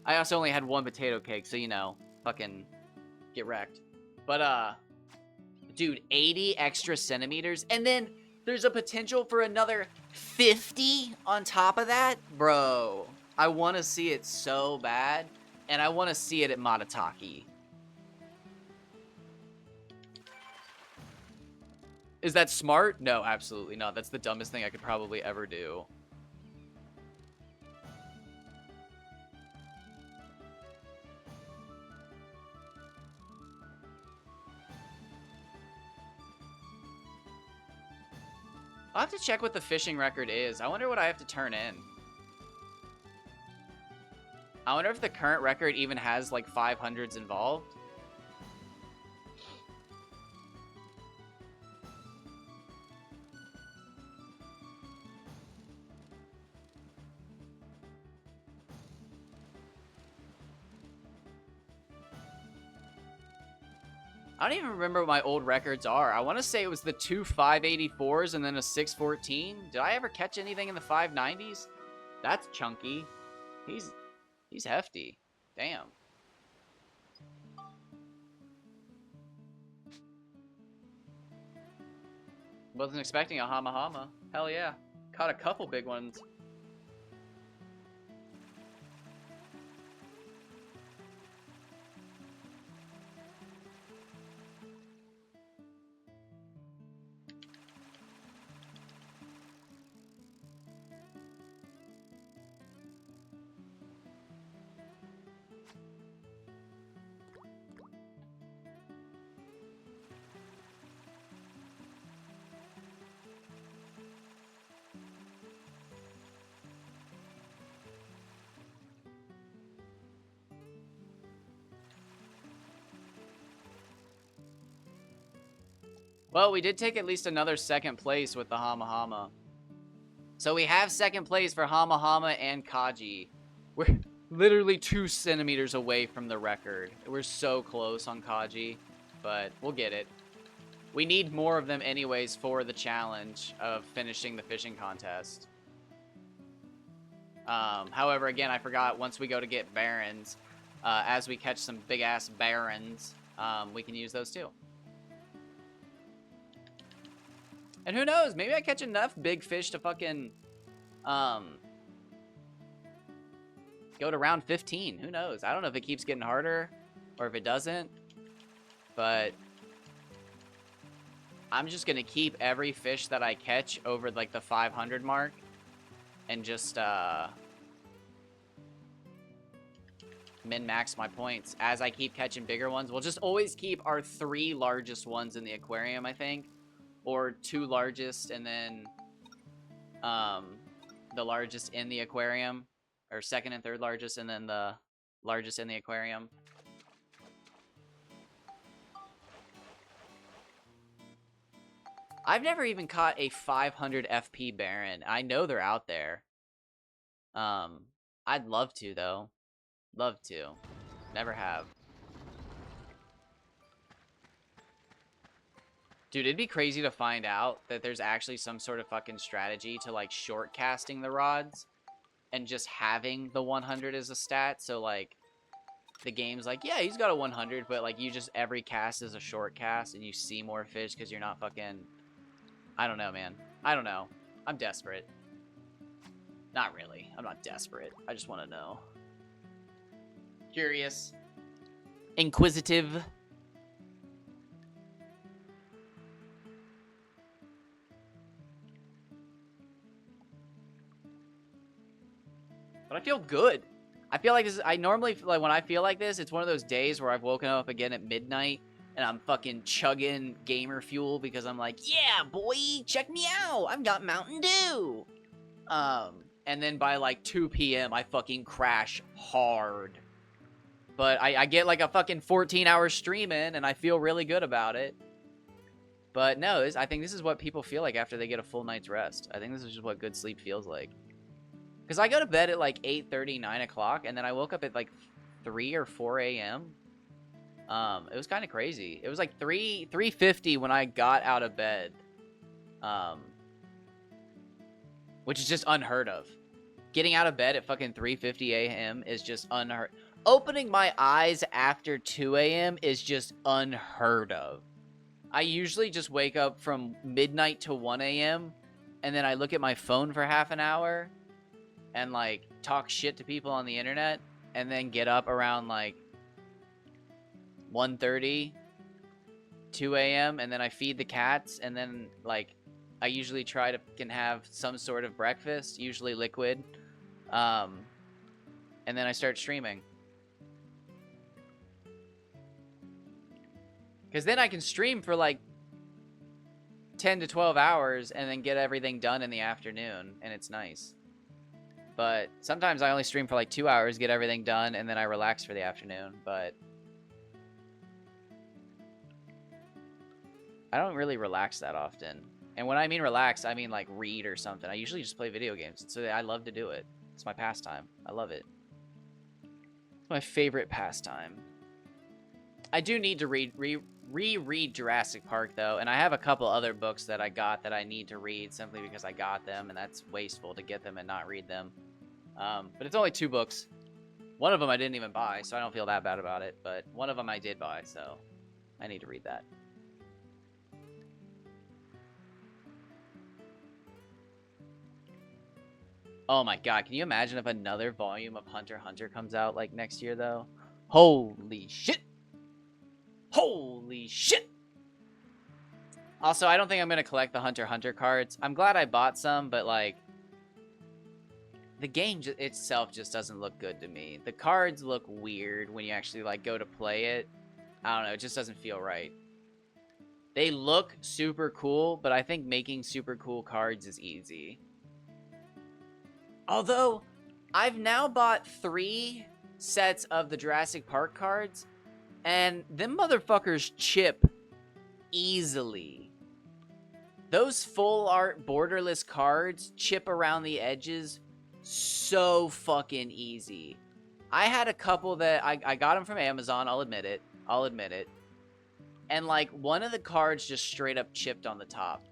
I also only had 1 potato cake, so you know, fucking get wrecked. But dude, 80 extra centimeters, and then there's a potential for another 50 on top of that? Bro, I want to see it so bad, and I want to see it at Matataki. Is that smart? No, absolutely not. That's the dumbest thing I could probably ever do. I'll have to check what the fishing record is. I wonder what I have to turn in. I wonder if the current record even has like 500s involved. I don't even remember what my old records are. I want to say it was the 2 584s and then a 614. Did I ever catch anything in the 590s? That's chunky. He's hefty. Damn. Wasn't expecting a Hama Hama. Hell yeah. Caught a couple big ones. Well, we did take at least another second place with the Hama Hama. So we have second place for Hama Hama and Kaji. We're literally 2 centimeters away from the record. We're so close on Kaji, but we'll get it. We need more of them anyways for the challenge of finishing the fishing contest. However, again, I forgot, once we go to get barons, as we catch some big-ass barons, we can use those too. And who knows, maybe I catch enough big fish to fucking, go to round 15. Who knows? I don't know if it keeps getting harder or if it doesn't, but I'm just gonna keep every fish that I catch over, like, the 500 mark and just, min-max my points as I keep catching bigger ones. We'll just always keep our 3 largest ones in the aquarium, I think. Or 2 largest and then the largest in the aquarium. Or second and third largest and then the largest in the aquarium. I've never even caught a 500 FP Baron. I know they're out there. I'd love to, though. Love to. Never have. Dude, it'd be crazy to find out that there's actually some sort of fucking strategy to, like, short casting the rods and just having the 100 as a stat. So, like, the game's like, yeah, he's got a 100, but, like, you just, every cast is a short cast and you see more fish because you're not fucking... I don't know, man. I don't know. I'm desperate. Not really. I'm not desperate. I just want to know. Curious. Inquisitive. But I feel good. I feel like this is, I normally, like, when I feel like this, it's one of those days where I've woken up again at midnight and I'm fucking chugging gamer fuel because I'm like, yeah, boy, check me out. I've got Mountain Dew. And then by like 2 p.m., I fucking crash hard. But I get like a fucking 14-hour stream in and I feel really good about it. But no, I think this is what people feel like after they get a full night's rest. I think this is just what good sleep feels like. Because I go to bed at like 8:30, 9 o'clock, and then I woke up at like 3 or 4 a.m. It was kind of crazy. It was like 3:50 when I got out of bed. Which is just unheard of. Getting out of bed at fucking 3:50 a.m. is just unheard. Opening my eyes after 2 a.m. is just unheard of. I usually just wake up from midnight to 1 a.m. and then I look at my phone for half an hour and like talk shit to people on the internet and then get up around like 1:30, 2 a.m. and then I feed the cats and then like I usually try to can have some sort of breakfast, usually liquid, and then I start streaming. Because then I can stream for like 10 to 12 hours and then get everything done in the afternoon, and it's nice. But sometimes I only stream for like 2 hours, get everything done, and then I relax for the afternoon. But I don't really relax that often. And when I mean relax, I mean like read or something. I usually just play video games, so I love to do it. It's my pastime. I love it. It's my favorite pastime. I do need to reread Jurassic Park, though, and I have a couple other books that I got that I need to read simply because I got them, and that's wasteful to get them and not read them. But it's only 2 books. One of them I didn't even buy, so I don't feel that bad about it, but one of them I did buy, so I need to read that. Oh my god, can you imagine if another volume of Hunter x Hunter comes out, like, next year, though? Holy shit! Holy shit! Also, I don't think I'm going to collect the Hunter x Hunter cards. I'm glad I bought some, but, like, the game itself just doesn't look good to me. The cards look weird when you actually, like, go to play it. I don't know, it just doesn't feel right. They look super cool, but I think making super cool cards is easy. Although, I've now bought 3 sets of the Jurassic Park cards, and them motherfuckers chip easily. Those full art borderless cards chip around the edges so fucking easy. I had a couple that I got them from Amazon, I'll admit it. And like one of the cards just straight up chipped on the top.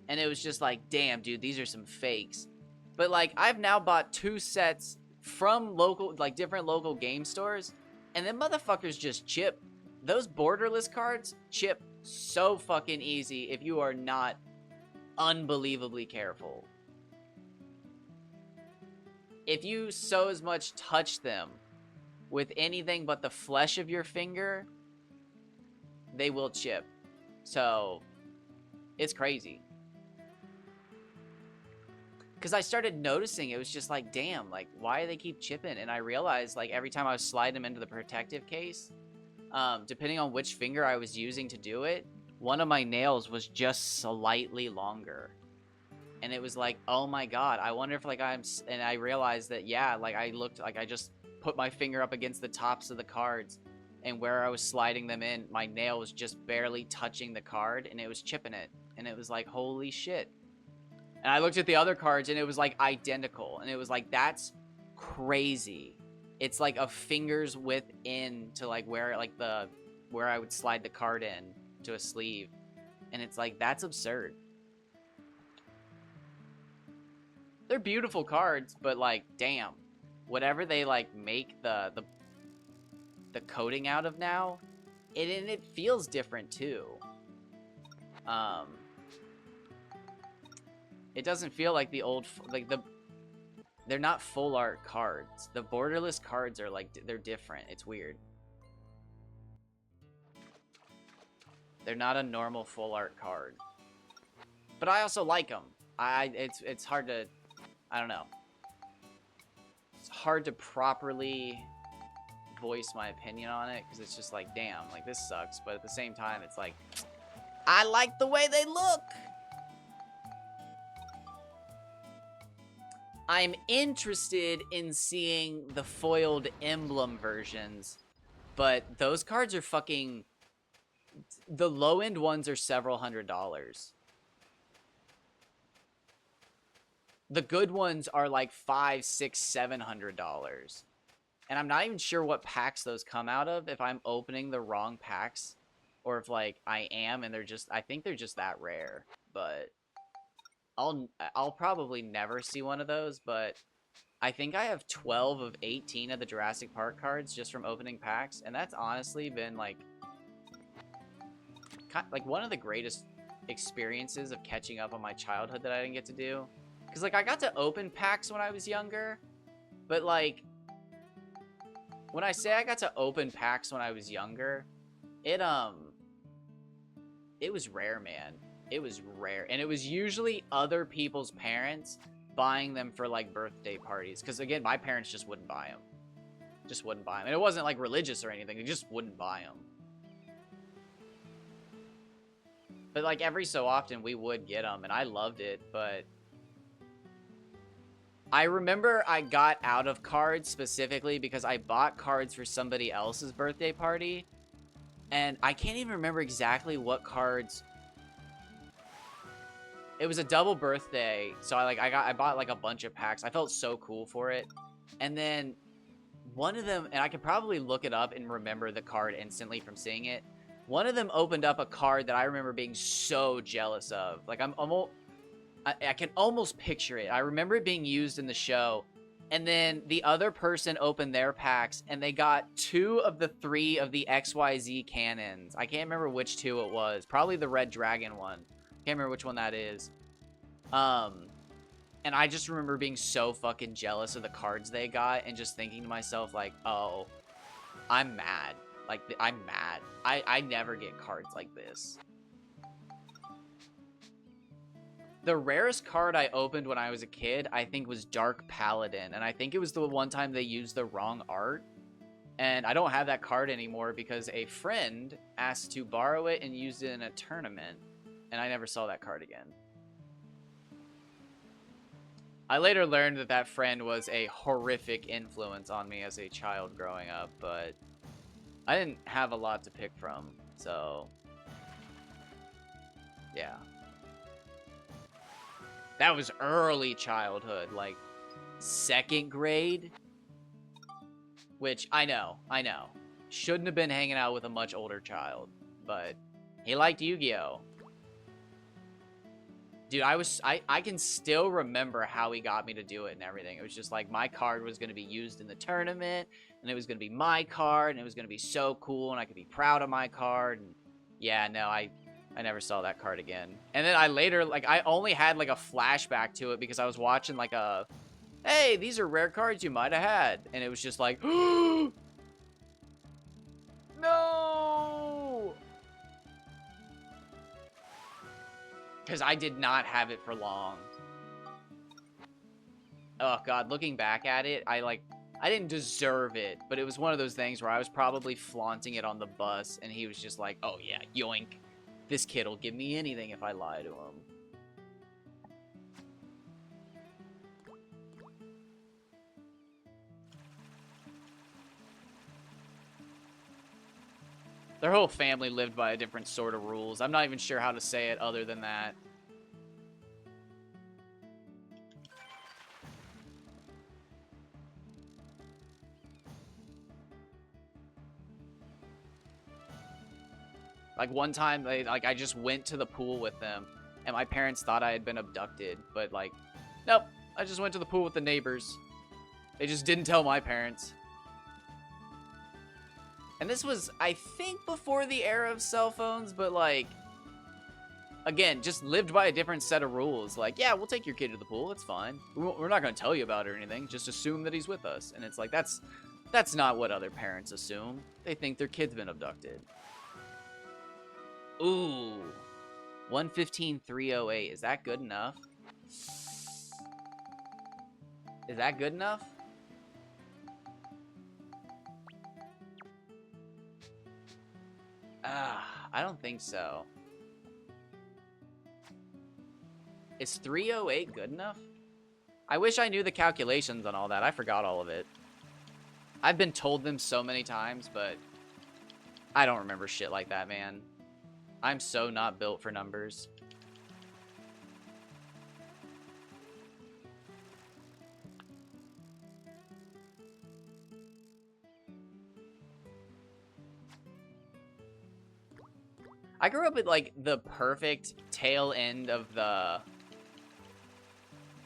And it was just like, damn, dude, these are some fakes. But like I've now bought 2 sets from local, like different local game stores, and them motherfuckers just chip. Those borderless cards chip so fucking easy if you are not unbelievably careful. If you so as much touch them with anything but the flesh of your finger, they will chip. So, it's crazy. Because I started noticing, it was just like, damn, like, why do they keep chipping? And I realized, like, every time I was sliding them into the protective case, depending on which finger I was using to do it, one of my nails was just slightly longer. And it was like, oh my god, I wonder if, like, and I realized that, yeah, like, I looked, like, I just put my finger up against the tops of the cards, and where I was sliding them in, my nail was just barely touching the card, and it was chipping it. And it was like, holy shit. And I looked at the other cards, and it was, like, identical. And it was like, that's crazy. It's, like, a finger's width in to, like, where, like, where I would slide the card in to a sleeve. And it's like, that's absurd. They're beautiful cards, but, like, damn. Whatever they, like, make the coating out of now, it feels different, too. It doesn't feel like the old, like, they're not full art cards. The borderless cards are, like, they're different. It's weird. They're not a normal full art card. But I also like them. It's hard to, I don't know. It's hard to properly voice my opinion on it, because it's just like, damn, like, this sucks. But at the same time, it's like, I like the way they look. I'm interested in seeing the foiled emblem versions, but those cards are fucking... The low-end ones are several $100s. The good ones are like $500, $600, $700. And I'm not even sure what packs those come out of, if I'm opening the wrong packs, or if, like, I am, and they're just... I think they're just that rare, but... I'll probably never see one of those, but I think I have 12 of 18 of the Jurassic Park cards just from opening packs, and that's honestly been, like one of the greatest experiences of catching up on my childhood that I didn't get to do. Because, like, I got to open packs when I was younger, but, like, when I say I got to open packs when I was younger, it was rare, man. It was rare. And it was usually other people's parents buying them for, like, birthday parties. Because, again, my parents just wouldn't buy them. Just wouldn't buy them. And it wasn't, like, religious or anything. They just wouldn't buy them. But, like, every so often we would get them. And I loved it. But I remember I got out of cards specifically because I bought cards for somebody else's birthday party. And I can't even remember exactly what cards... It was a double birthday, so I bought like a bunch of packs. I felt so cool for it. And then one of them, and I could probably look it up and remember the card instantly from seeing it. One of them opened up a card that I remember being so jealous of. Like, I can almost picture it. I remember it being used in the show. And then the other person opened their packs, and they got 2 of the 3 of the XYZ cannons. I can't remember which 2 it was. Probably the Red Dragon one. Can't remember which one that is. And I just remember being so fucking jealous of the cards they got and just thinking to myself, like, oh, I'm mad. Like, I'm mad. I never get cards like this. The rarest card I opened when I was a kid, I think, was Dark Paladin. And I think it was the one time they used the wrong art. And I don't have that card anymore because a friend asked to borrow it and use it in a tournament. And I never saw that card again. I later learned that that friend was a horrific influence on me as a child growing up, but I didn't have a lot to pick from, so yeah. That was early childhood, like 2nd grade. Which, I know. Shouldn't have been hanging out with a much older child, but he liked Yu-Gi-Oh! Dude, I can still remember how he got me to do it and everything. It was just like my card was going to be used in the tournament, and it was going to be my card, and it was going to be so cool, and I could be proud of my card. And yeah, no, I never saw that card again. And then I later, like, I only had like a flashback to it because I was watching like a, hey, these are rare cards you might have had. And it was just like, no! Because I did not have it for long. Oh, God. Looking back at it, I didn't deserve it. But it was one of those things where I was probably flaunting it on the bus. And he was just like, oh, yeah, yoink. This kid will give me anything if I lie to him. Their whole family lived by a different sort of rules. I'm not even sure how to say it other than that. Like, one time, I just went to the pool with them, and my parents thought I had been abducted. But, like, nope. I just went to the pool with the neighbors. They just didn't tell my parents. And this was, I think, before the era of cell phones, but, like, again, just lived by a different set of rules. Like, yeah, we'll take your kid to the pool. It's fine. We're not going to tell you about it or anything. Just assume that he's with us. And it's like, that's not what other parents assume. They think their kid's been abducted. Ooh. 115,308. Is that good enough? Is that good enough? I don't think so. Is 308 good enough? I wish I knew the calculations on all that. I forgot all of it. I've been told them so many times, but I don't remember shit like that, man. I'm so not built for numbers. I grew up at, like, the perfect tail end of the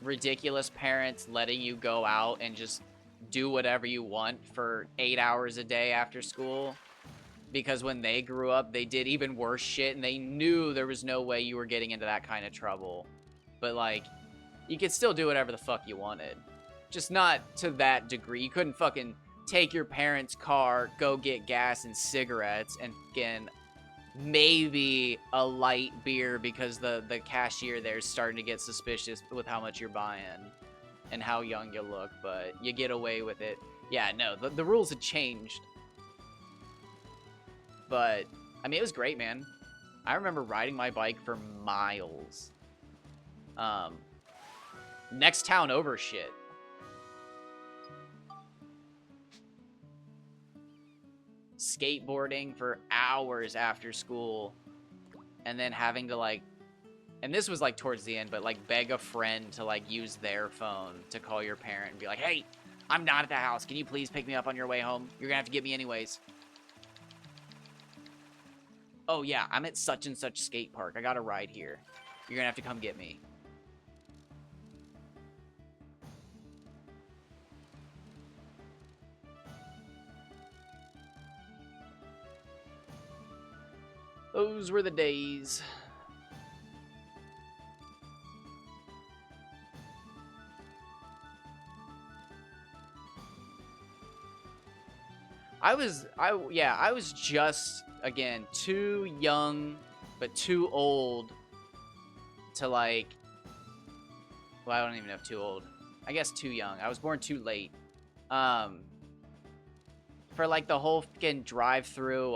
ridiculous parents letting you go out and just do whatever you want for 8 hours a day after school. Because when they grew up, they did even worse shit, and they knew there was no way you were getting into that kind of trouble. But, like, you could still do whatever the fuck you wanted. Just not to that degree. You couldn't fucking take your parents' car, go get gas and cigarettes, and fucking maybe a light beer because the cashier there's starting to get suspicious with how much you're buying and how young you look, but you get away with it. Yeah, no, the rules had changed. But, I mean, it was great, man. I remember riding my bike for miles. Next town over shit. Skateboarding for hours after school. And then having to, like... And this was, like, towards the end, but, like, beg a friend to, like, use their phone to call your parent and be like, hey, I'm not at the house. Can you please pick me up on your way home? You're gonna have to get me anyways. Oh, yeah, I'm at such and such skate park. I got a ride here. You're gonna have to come get me. Those were the days. I was just, again, too young, but too old to, like, well, I don't even know if too old. I guess too young. I was born too late. For, like, the whole fucking drive-through,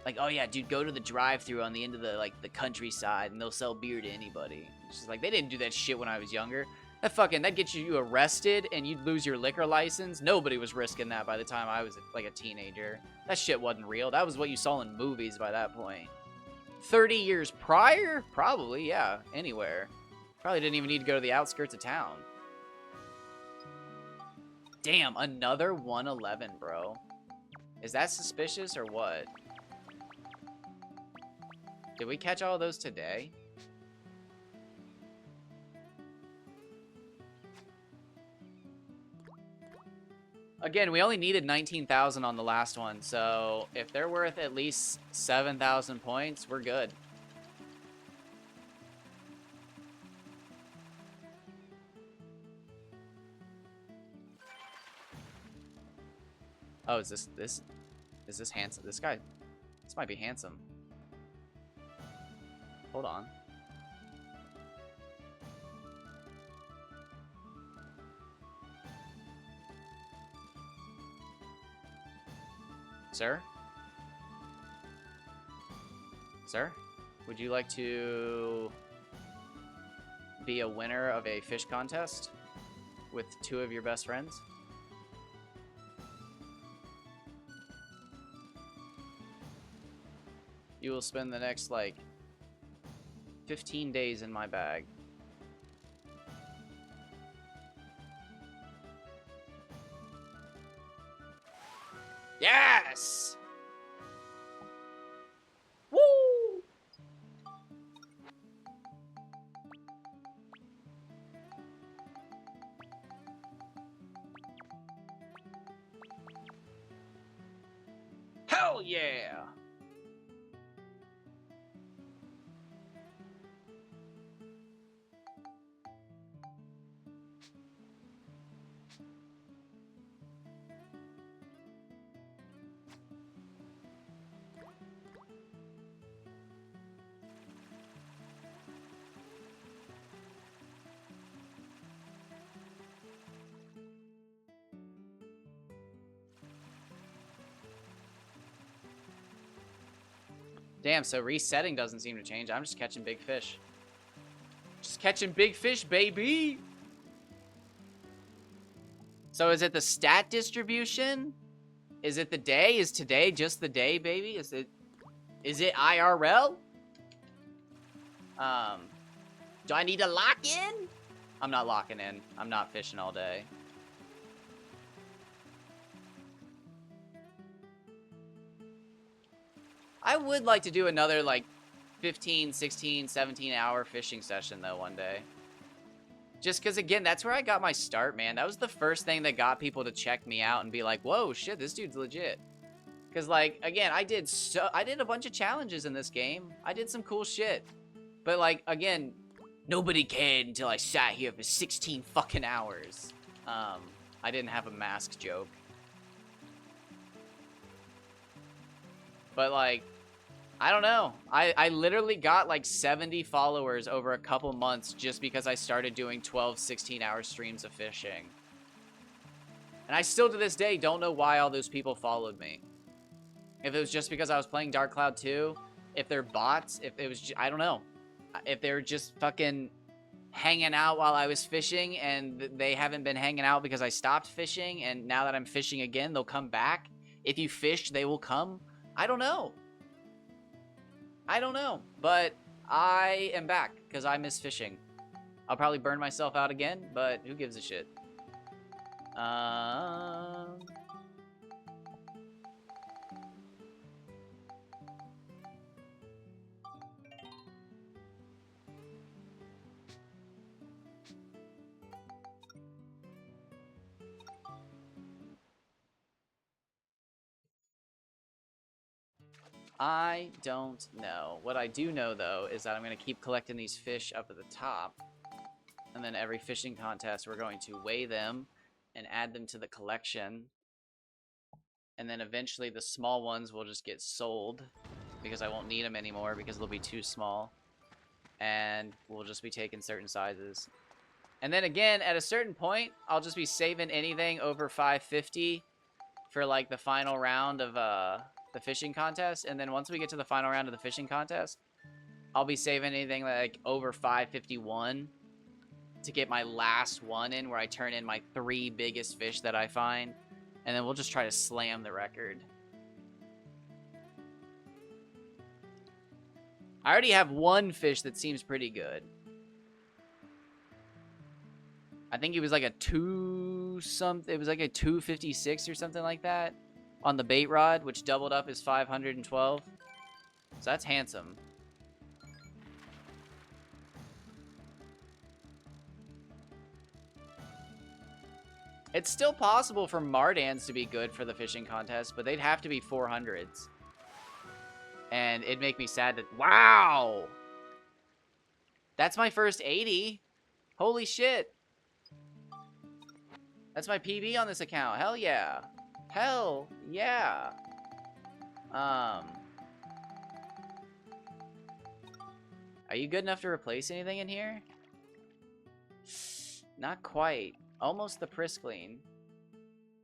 like, oh yeah, dude, go to the drive-thru on the end of the, like, the countryside, and they'll sell beer to anybody. It's just like, they didn't do that shit when I was younger. That'd get you arrested, and you'd lose your liquor license. Nobody was risking that by the time I was, like, a teenager. That shit wasn't real. That was what you saw in movies by that point. 30 years prior? Probably, yeah. Anywhere. Probably didn't even need to go to the outskirts of town. Damn, another 111, bro. Is that suspicious or what? Did we catch all of those today? Again, we only needed 19,000 on the last one, so if they're worth at least 7,000 points, we're good. Oh, is this handsome? This guy, this might be handsome. Hold on. Sir? Sir? Would you like to be a winner of a fish contest with 2 of your best friends? You will spend the next, like, 15 days in my bag. Yes! Woo! Hell yeah! Damn, so resetting doesn't seem to change. I'm just catching big fish. Just catching big fish, baby! So is it the stat distribution? Is it the day? Is today just the day, baby? Is it IRL? Do I need to lock in? I'm not locking in. I'm not fishing all day. I would like to do another, like, 15, 16, 17-hour fishing session, though, one day. Just because, again, that's where I got my start, man. That was the first thing that got people to check me out and be like, whoa, shit, this dude's legit. Because, like, again, I did a bunch of challenges in this game. I did some cool shit. But, like, again, nobody cared until I sat here for 16 fucking hours. I didn't have a mask joke. But, like, I don't know. I literally got, like, 70 followers over a couple months just because I started doing 12, 16-hour streams of fishing. And I still, to this day, don't know why all those people followed me. If it was just because I was playing Dark Cloud 2, if they're bots, if it was, I don't know. If they were just fucking hanging out while I was fishing and they haven't been hanging out because I stopped fishing and now that I'm fishing again, they'll come back. If you fish, they will come. I don't know. I don't know. But I am back because I miss fishing. I'll probably burn myself out again, but who gives a shit? I don't know. What I do know, though, is that I'm going to keep collecting these fish up at the top. And then every fishing contest, we're going to weigh them and add them to the collection. And then eventually the small ones will just get sold because I won't need them anymore because they'll be too small. And we'll just be taking certain sizes. And then again, at a certain point, I'll just be saving anything over 550 for like the final round of the fishing contest. And then once we get to the final round of the fishing contest, I'll be saving anything like over 551 to get my last one in where I turn in my 3 biggest fish that I find. And then we'll just try to slam the record. I already have one fish that seems pretty good. I think it was like a 256 or something like that on the bait rod, which doubled up as 512. So that's handsome. It's still possible for Mardans to be good for the fishing contest, but they'd have to be 400s. And it'd make me sad that... Wow! That's my first 80. Holy shit. That's my PB on this account. Hell yeah. Hell yeah. Are you good enough to replace anything in here? Not quite. Almost the Priskleen.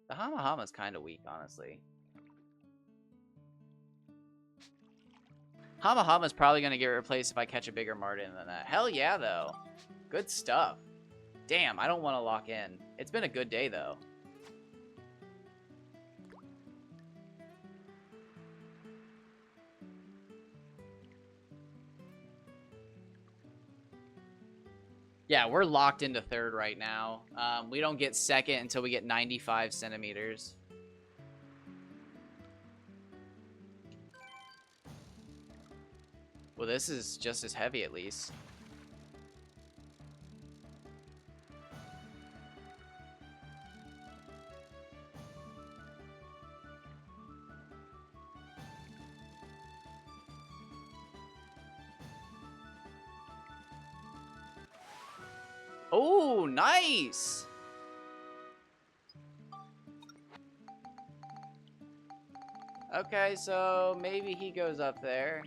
The Hamahama's kind of weak, honestly. Hamahama's probably going to get replaced if I catch a bigger Martin than that. Hell yeah, though. Good stuff. Damn, I don't want to lock in. It's been a good day, though. Yeah, we're locked into third right now. We don't get second until we get 95 centimeters. Well, this is just as heavy, at least. Oh, nice! Okay, so maybe he goes up there.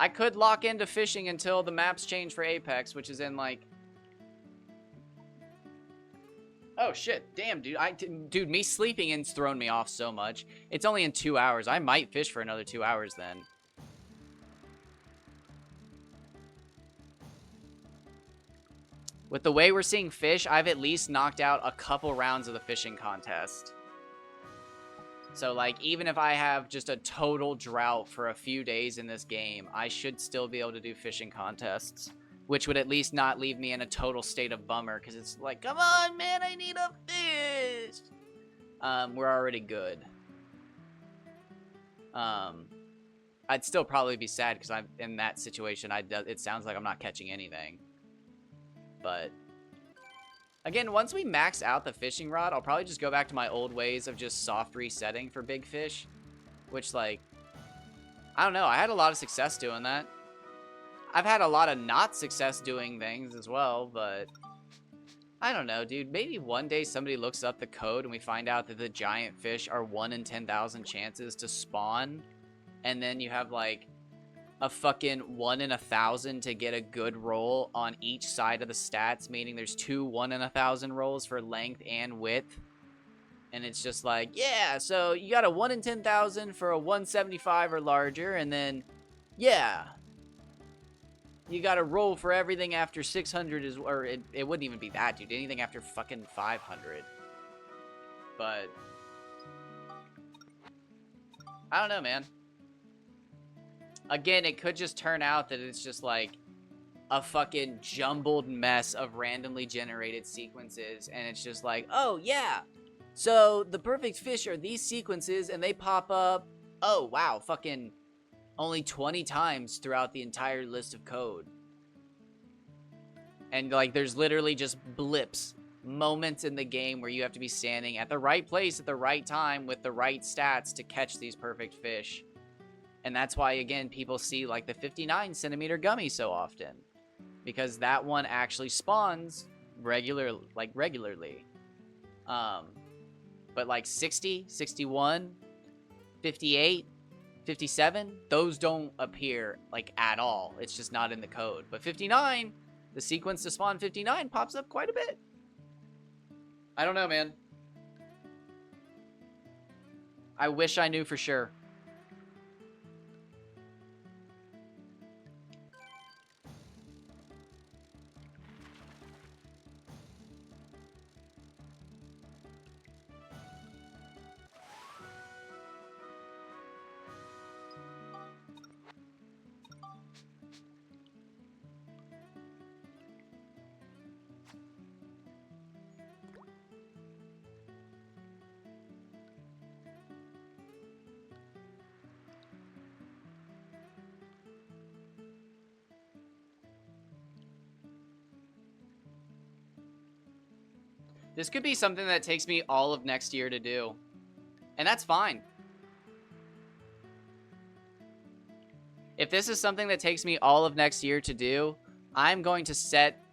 I could lock into fishing until the maps change for Apex, which is in, like... Oh, shit. Damn, dude. Dude, me sleeping in's thrown me off so much. It's only in 2 hours. I might fish for another 2 hours then. With the way we're seeing fish, I've at least knocked out a couple rounds of the fishing contest. So, like, even if I have just a total drought for a few days in this game, I should still be able to do fishing contests. Which would at least not leave me in a total state of bummer, because it's like, come on, man, I need a fish! We're already good. I'd still probably be sad, because I'm in that situation. It sounds like I'm not catching anything. But... again, once we max out the fishing rod, I'll probably just go back to my old ways of just soft resetting for big fish. Which, like, I don't know. I had a lot of success doing that. I've had a lot of not success doing things as well, but I don't know, dude. Maybe one day somebody looks up the code and we find out that the giant fish are 1 in 10,000 chances to spawn. And then you have, like, a fucking 1 in 1,000 to get a good roll on each side of the stats, meaning there's 2 1 in 1,000 rolls for length and width. And it's just like, yeah, so you got a 1 in 10,000 for a 175 or larger, and then, yeah, you got to roll for everything after 600 or it wouldn't even be that, dude. Anything after fucking 500. But I don't know, man. Again, it could just turn out that it's just like a fucking jumbled mess of randomly generated sequences, and it's just like, oh yeah, so the perfect fish are these sequences, and they pop up, oh wow, fucking only 20 times throughout the entire list of code. And like, there's literally just blips, moments in the game where you have to be standing at the right place at the right time with the right stats to catch these perfect fish. And that's why, again, people see, like, the 59 centimeter gummy so often. Because that one actually spawns regularly. But, like, 60, 61, 58, 57, those don't appear, like, at all. It's just not in the code. But 59, the sequence to spawn 59 pops up quite a bit. I don't know, man. I wish I knew for sure. This could be something that takes me all of next year to do. And that's fine. If this is something that takes me all of next year to do, I'm going to set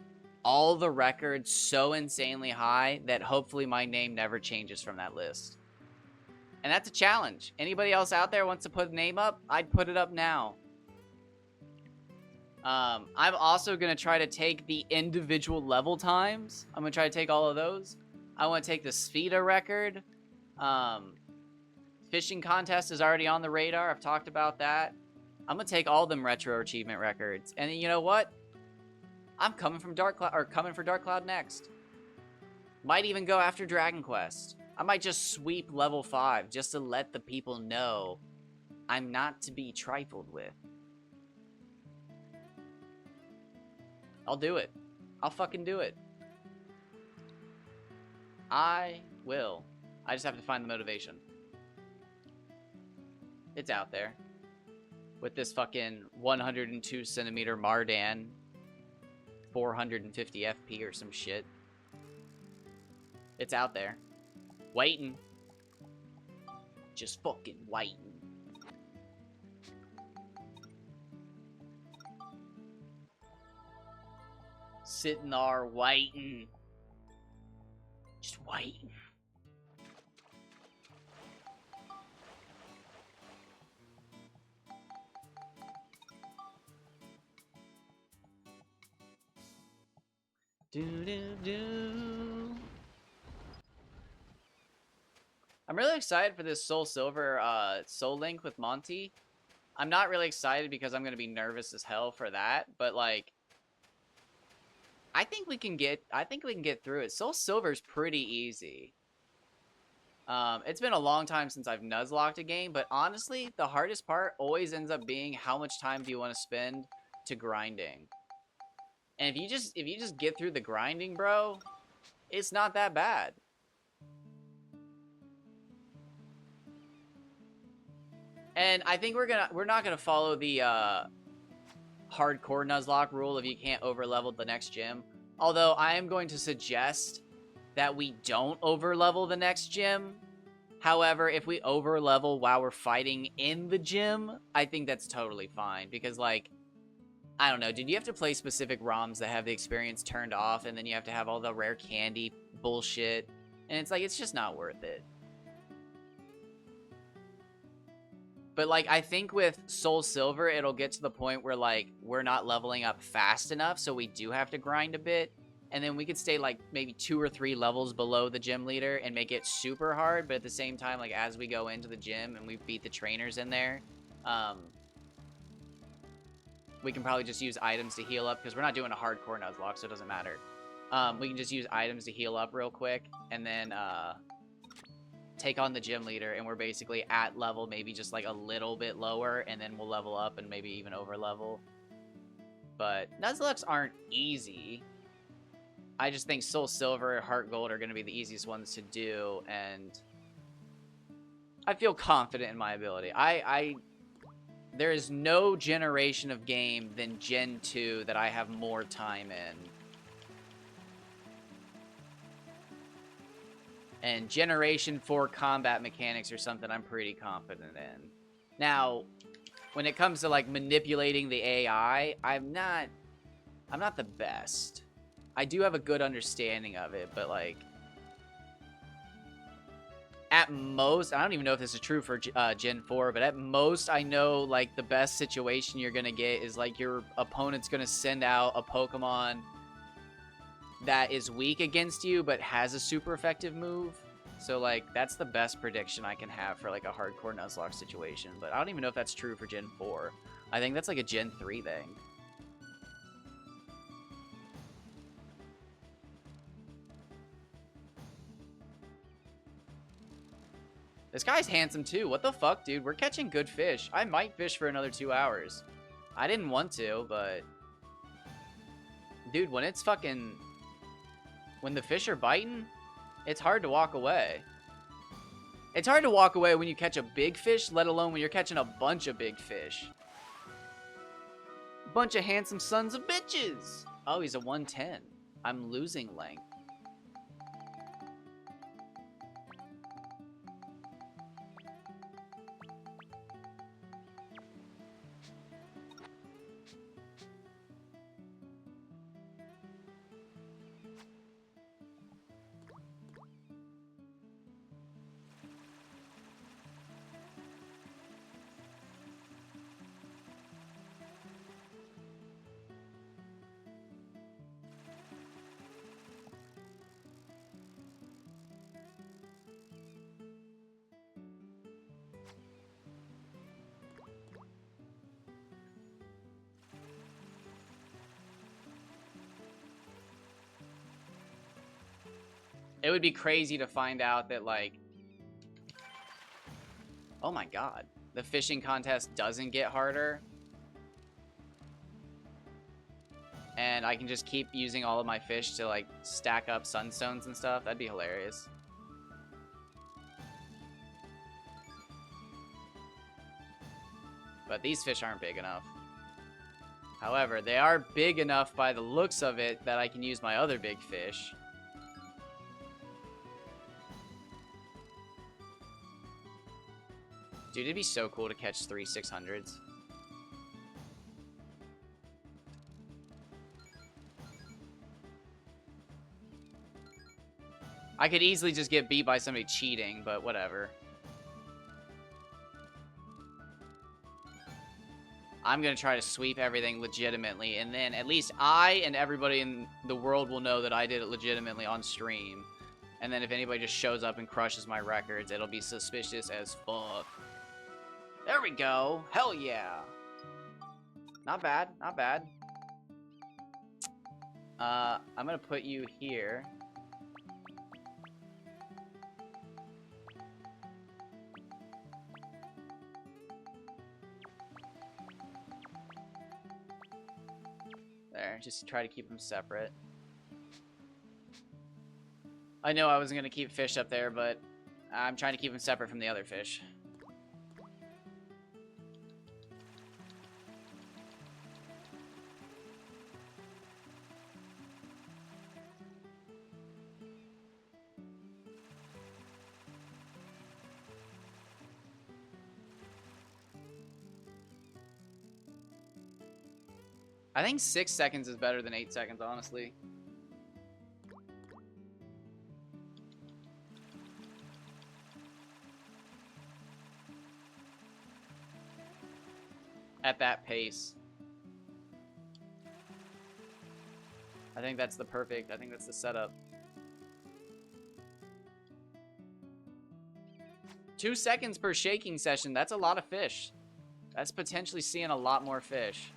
all the records so insanely high that hopefully my name never changes from that list. And that's a challenge. Anybody else out there wants to put a name up? I'd put it up now. I'm also going to try to take the individual level times. I'm going to try to take all of those. I want to take the Spheda record. Fishing contest is already on the radar. I've talked about that. I'm going to take all them retro achievement records. And you know what? I'm coming from Dark Cloud, or coming for Dark Cloud next. Might even go after Dragon Quest. I might just sweep level 5 just to let the people know I'm not to be trifled with. I'll do it. I'll fucking do it. I will. I just have to find the motivation. It's out there. With this fucking 102 centimeter Mardan. 450 FP or some shit. It's out there. Waiting. Just fucking waiting. Sitting there waiting. Just waiting. Do. I'm really excited for this Soul Silver Soul Link with Monty. I'm not really excited because I'm going to be nervous as hell for that, but like I think we can get through it. Soul Silver's pretty easy. It's been a long time since I've nuzlocked a game, but honestly, the hardest part always ends up being how much time do you want to spend to grinding. And if you just get through the grinding, bro, it's not that bad. And I think we're not gonna follow the hardcore Nuzlocke rule if you can't overlevel the next gym. Although I am going to suggest that we don't overlevel the next gym. However, if we overlevel while we're fighting in the gym, I think that's totally fine. Because, like, I don't know, dude, you have to play specific ROMs that have the experience turned off, and then you have to have all the rare candy bullshit. And it's like, it's just not worth it. But, like, I think with Soul Silver, it'll get to the point where, like, we're not leveling up fast enough, so we do have to grind a bit. And then we could stay, like, maybe 2 or 3 levels below the gym leader and make it super hard. But at the same time, like, as we go into the gym and we beat the trainers in there, we can probably just use items to heal up, because we're not doing a hardcore Nuzlocke, so it doesn't matter. We can just use items to heal up real quick, and then, take on the gym leader, and we're basically at level, maybe just like a little bit lower, and then we'll level up and maybe even over level. But Nuzlockes aren't easy. I just think Soul Silver and Heart Gold are going to be the easiest ones to do, and I feel confident in my ability. There is no generation of game than Gen 2 that I have more time in. And Generation 4 combat mechanics are something I'm pretty confident in. Now, when it comes to, like, manipulating the AI, I'm not the best. I do have a good understanding of it, but, like, at most, I don't even know if this is true for Gen 4, but at most, I know, like, the best situation you're gonna get is, like, your opponent's gonna send out a Pokemon that is weak against you, but has a super effective move. So, like, that's the best prediction I can have for, like, a hardcore Nuzlocke situation. But I don't even know if that's true for Gen 4. I think that's, like, a Gen 3 thing. This guy's handsome, too. What the fuck, dude? We're catching good fish. I might fish for another 2 hours. I didn't want to, but... Dude, when it's fucking... When the fish are biting, it's hard to walk away. It's hard to walk away when you catch a big fish, let alone when you're catching a bunch of big fish. Bunch of handsome sons of bitches. Oh, he's a 110. I'm losing length. It would be crazy to find out that, like... Oh my god. The fishing contest doesn't get harder. And I can just keep using all of my fish to, like, stack up sunstones and stuff. That'd be hilarious. But these fish aren't big enough. However, they are big enough by the looks of it that I can use my other big fish. Dude, it'd be so cool to catch 3 600s. I could easily just get beat by somebody cheating, but whatever. I'm going to try to sweep everything legitimately, and then at least I and everybody in the world will know that I did it legitimately on stream. And then if anybody just shows up and crushes my records, it'll be suspicious as fuck. There we go. Hell yeah. Not bad. Not bad. I'm going to put you here. There, just try to keep them separate. I know I wasn't going to keep fish up there, but I'm trying to keep them separate from the other fish. I think 6 seconds is better than 8 seconds, honestly. At that pace. I think that's the perfect, I think that's the setup. 2 seconds per shaking session, that's a lot of fish. That's potentially seeing a lot more fish.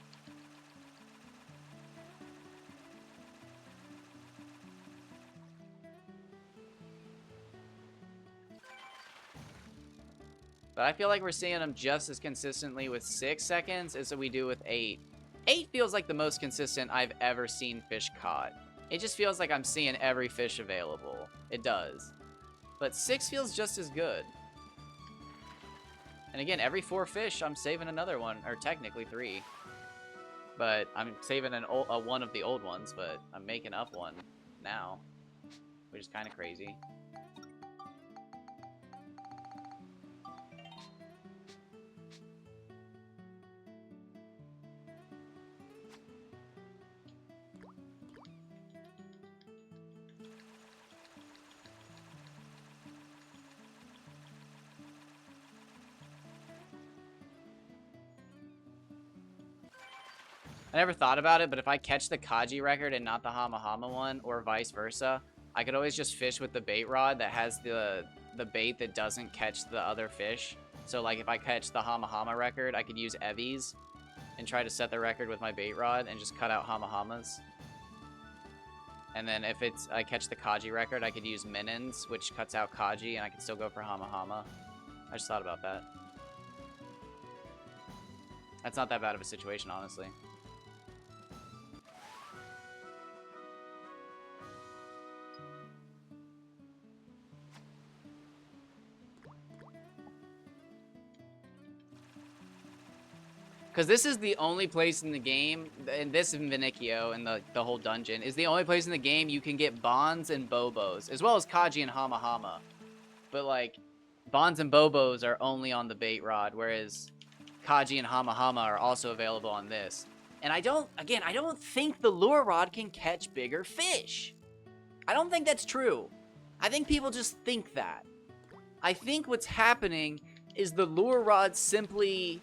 But I feel like we're seeing them just as consistently with 6 seconds as we do with 8. 8 feels like the most consistent I've ever seen fish caught. It just feels like I'm seeing every fish available. It does. But 6 feels just as good. And again, every 4 fish, I'm saving another one. Or technically 3. But I'm saving one of the old ones, but I'm making up one now. Which is kind of crazy. I never thought about it, but if I catch the Kaji record and not the Hama Hama one, or vice versa, I could always just fish with the bait rod that has the bait that doesn't catch the other fish. So, like, if I catch the Hama Hama record, I could use Evies and try to set the record with my bait rod and just cut out Hama Hamas. And then if I catch the Kaji record, I could use Minins, which cuts out Kaji, and I can still go for Hama Hama. I just thought about that. That's not that bad of a situation, honestly. Because this is the only place in the game, and this in Viniccio and the whole dungeon, is the only place in the game you can get Bonds and Bobos, as well as Kaji and Hama Hama. But, like, Bonds and Bobos are only on the bait rod, whereas Kaji and Hama Hama are also available on this. And I don't think the lure rod can catch bigger fish. I don't think that's true. I think people just think that. I think what's happening is the lure rod simply...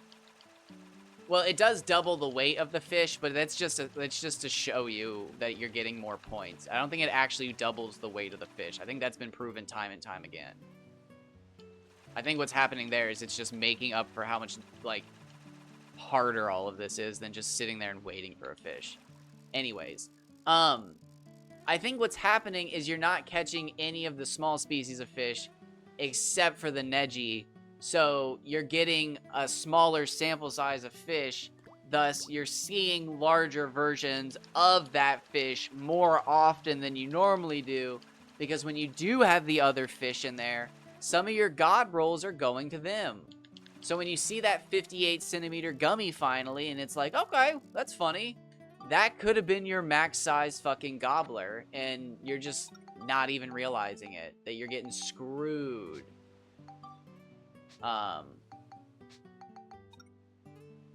Well, it does double the weight of the fish, but that's just to show you that you're getting more points. I don't think it actually doubles the weight of the fish. I think that's been proven time and time again. I think what's happening there is it's just making up for how much, like, harder all of this is than just sitting there and waiting for a fish. Anyways, I think what's happening is you're not catching any of the small species of fish except for the Neji. So you're getting a smaller sample size of fish, thus you're seeing larger versions of that fish more often than you normally do, because when you do have the other fish in there, some of your god rolls are going to them. So when you see that 58 centimeter gummy finally, and it's like, okay, that's funny, that could have been your max size fucking gobbler, and you're just not even realizing it, that you're getting screwed.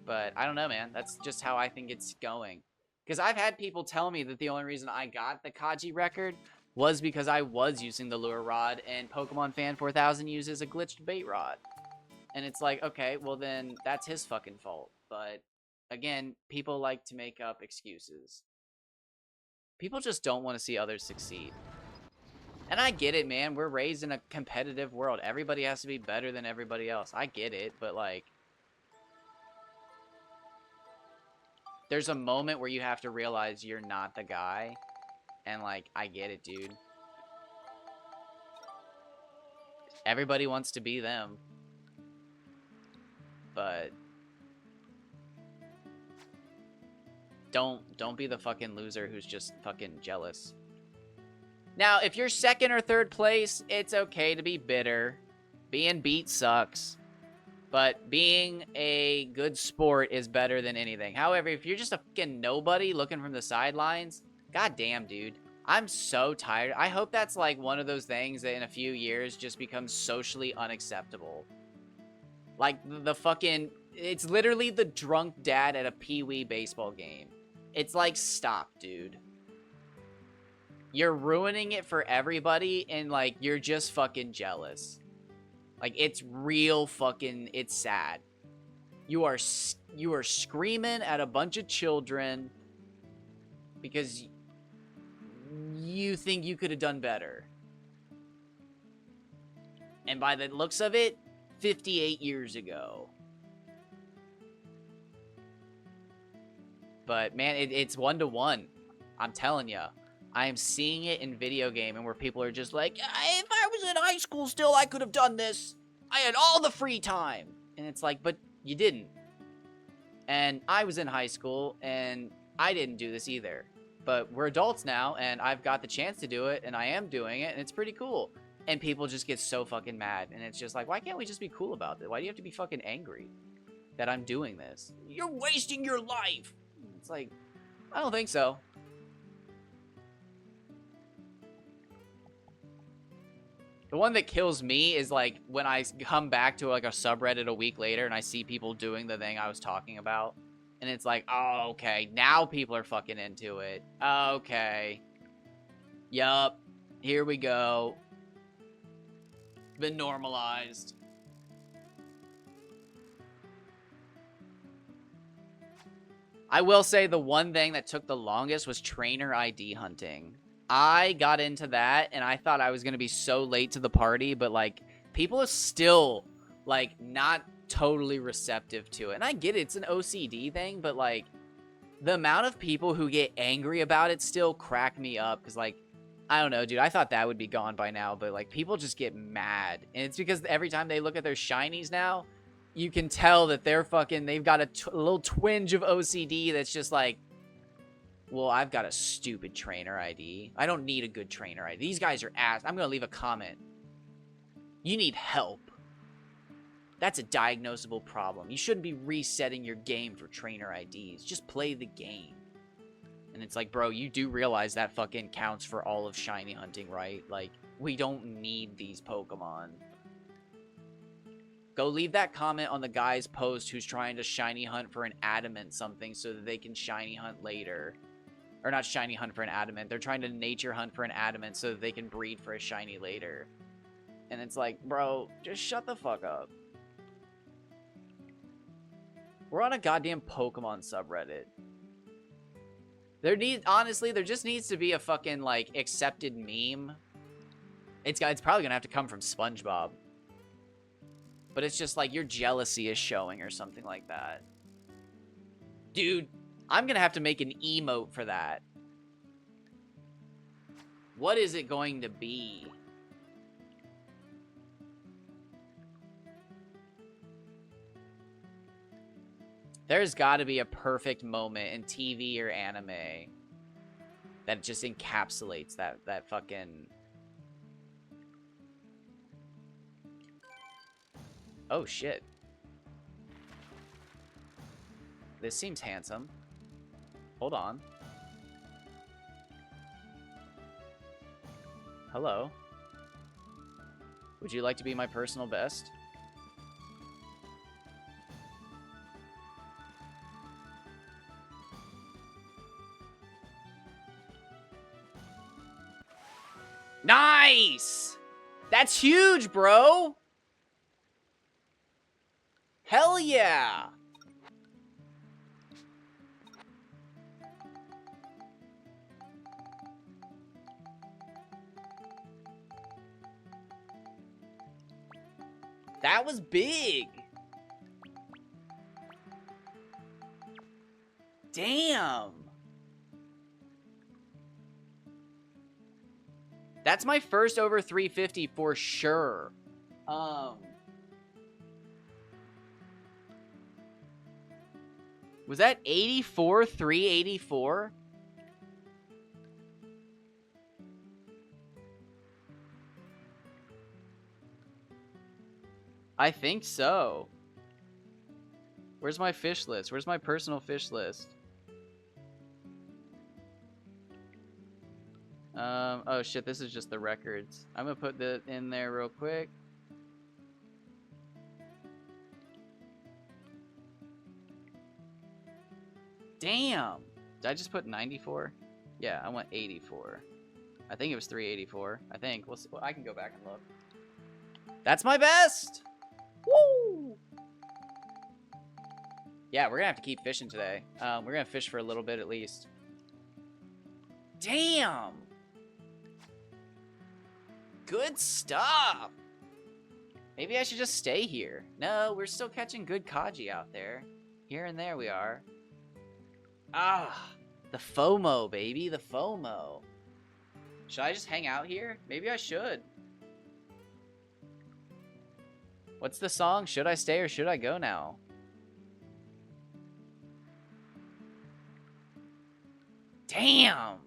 But I don't know, man. That's just how I think it's going. Because I've had people tell me that the only reason I got the Kaji record was because I was using the lure rod, and Pokemon Fan 4000 uses a glitched bait rod. And it's like, okay, well then that's his fucking fault. But again, people like to make up excuses. People just don't want to see others succeed. And I get it, man. We're raised in a competitive world. Everybody has to be better than everybody else. I get it, but, like, there's a moment where you have to realize you're not the guy. And, like, I get it, dude. Everybody wants to be them. But don't be the fucking loser who's just fucking jealous. Now, if you're second or third place, it's okay to be bitter. Being beat sucks. But being a good sport is better than anything. However, if you're just a fucking nobody looking from the sidelines, goddamn, dude. I'm so tired. I hope that's like one of those things that in a few years just becomes socially unacceptable. Like the fucking... It's literally the drunk dad at a Pee-wee baseball game. It's like, stop, dude. You're ruining it for everybody, and, like, you're just fucking jealous. Like, it's real fucking... It's sad. You are screaming at a bunch of children because you think you could have done better. And by the looks of it, 58 years ago. But, man, it's 1-to-1. I'm telling ya. I am seeing it in video game and where people are just like, if I was in high school still, I could have done this. I had all the free time. And it's like, but you didn't. And I was in high school and I didn't do this either. But we're adults now and I've got the chance to do it and I am doing it and it's pretty cool. And people just get so fucking mad. And it's just like, why can't we just be cool about it? Why do you have to be fucking angry that I'm doing this? You're wasting your life. It's like, I don't think so. The one that kills me is, like, when I come back to, like, a subreddit a week later and I see people doing the thing I was talking about. And it's like, oh, okay, now people are fucking into it. Okay. Yup. Here we go. Been normalized. I will say the one thing that took the longest was trainer ID hunting. I got into that, and I thought I was going to be so late to the party, but, like, people are still, like, not totally receptive to it. And I get it, it's an OCD thing, but, like, the amount of people who get angry about it still crack me up, because, like, I don't know, dude, I thought that would be gone by now, but, like, people just get mad. And it's because every time they look at their shinies now, you can tell that they've got a little twinge of OCD that's just like, well, I've got a stupid trainer ID. I don't need a good trainer ID. These guys are ass. I'm going to leave a comment. You need help. That's a diagnosable problem. You shouldn't be resetting your game for trainer IDs. Just play the game. And it's like, bro, you do realize that fucking counts for all of shiny hunting, right? Like, we don't need these Pokemon. Go leave that comment on the guy's post who's trying to shiny hunt for an adamant something so that they can shiny hunt later. Or not shiny hunt for an adamant. They're trying to nature hunt for an adamant so that they can breed for a shiny later. And it's like, bro, just shut the fuck up. We're on a goddamn Pokemon subreddit. Honestly, there just needs to be a fucking, like, accepted meme. It's probably gonna have to come from SpongeBob. But it's just like your jealousy is showing or something like that. Dude, I'm gonna have to make an emote for that. What is it going to be? There's got to be a perfect moment in TV or anime that just encapsulates that fucking... Oh, shit. This seems handsome. Hold on. Hello. Would you like to be my personal best? Nice! That's huge, bro! Hell yeah! That was big! Damn! That's my first over 350 for sure. Was that 84, 384? I think so. Where's my fish list? Where's my personal fish list? Oh shit, this is just the records. I'm gonna put that in there real quick. Damn! Did I just put 94? Yeah, I want 84. I think it was 384. I think. Well, I can go back and look. That's my best! Woo! Yeah, we're gonna have to keep fishing today. We're gonna fish for a little bit at least. Damn! Good stuff! Maybe I should just stay here. No, we're still catching good Kaji out there. Here and there we are. Ah, the FOMO, baby, the FOMO. Should I just hang out here? Maybe I should. What's the song? Should I stay or should I go now? Damn!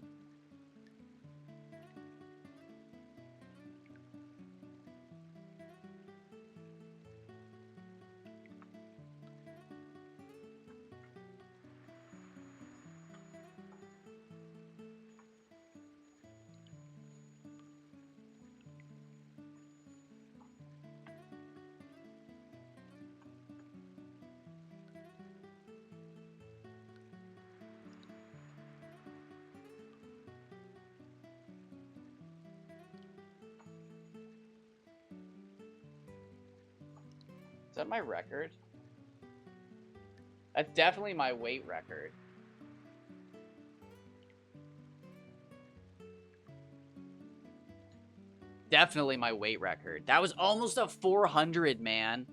Is that my record? That's definitely my weight record. Definitely my weight record. That was almost a 400, man.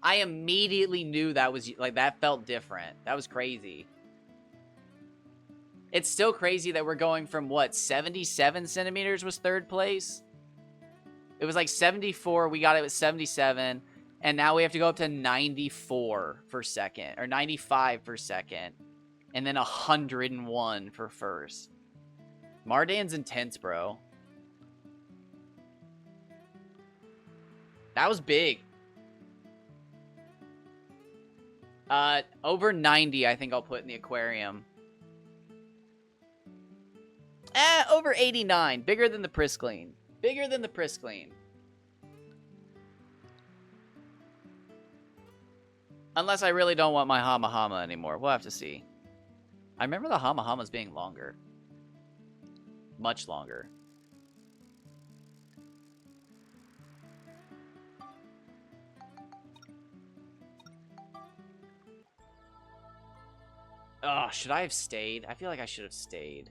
I immediately knew that was, like, that felt different. That was crazy. It's still crazy that we're going from, what, 77 centimeters was third place? It was like 74. We got it with 77. And now we have to go up to 94 for second. Or 95 for second. And then 101 for first. Mardan's intense, bro. That was big. Over 90, I think I'll put in the aquarium. Over 89. Bigger than the Priscline. Bigger than the Priscline. Unless I really don't want my Hama Hama anymore. We'll have to see. I remember the Hama Hamas being longer. Much longer. Oh, should I have stayed? I feel like I should have stayed.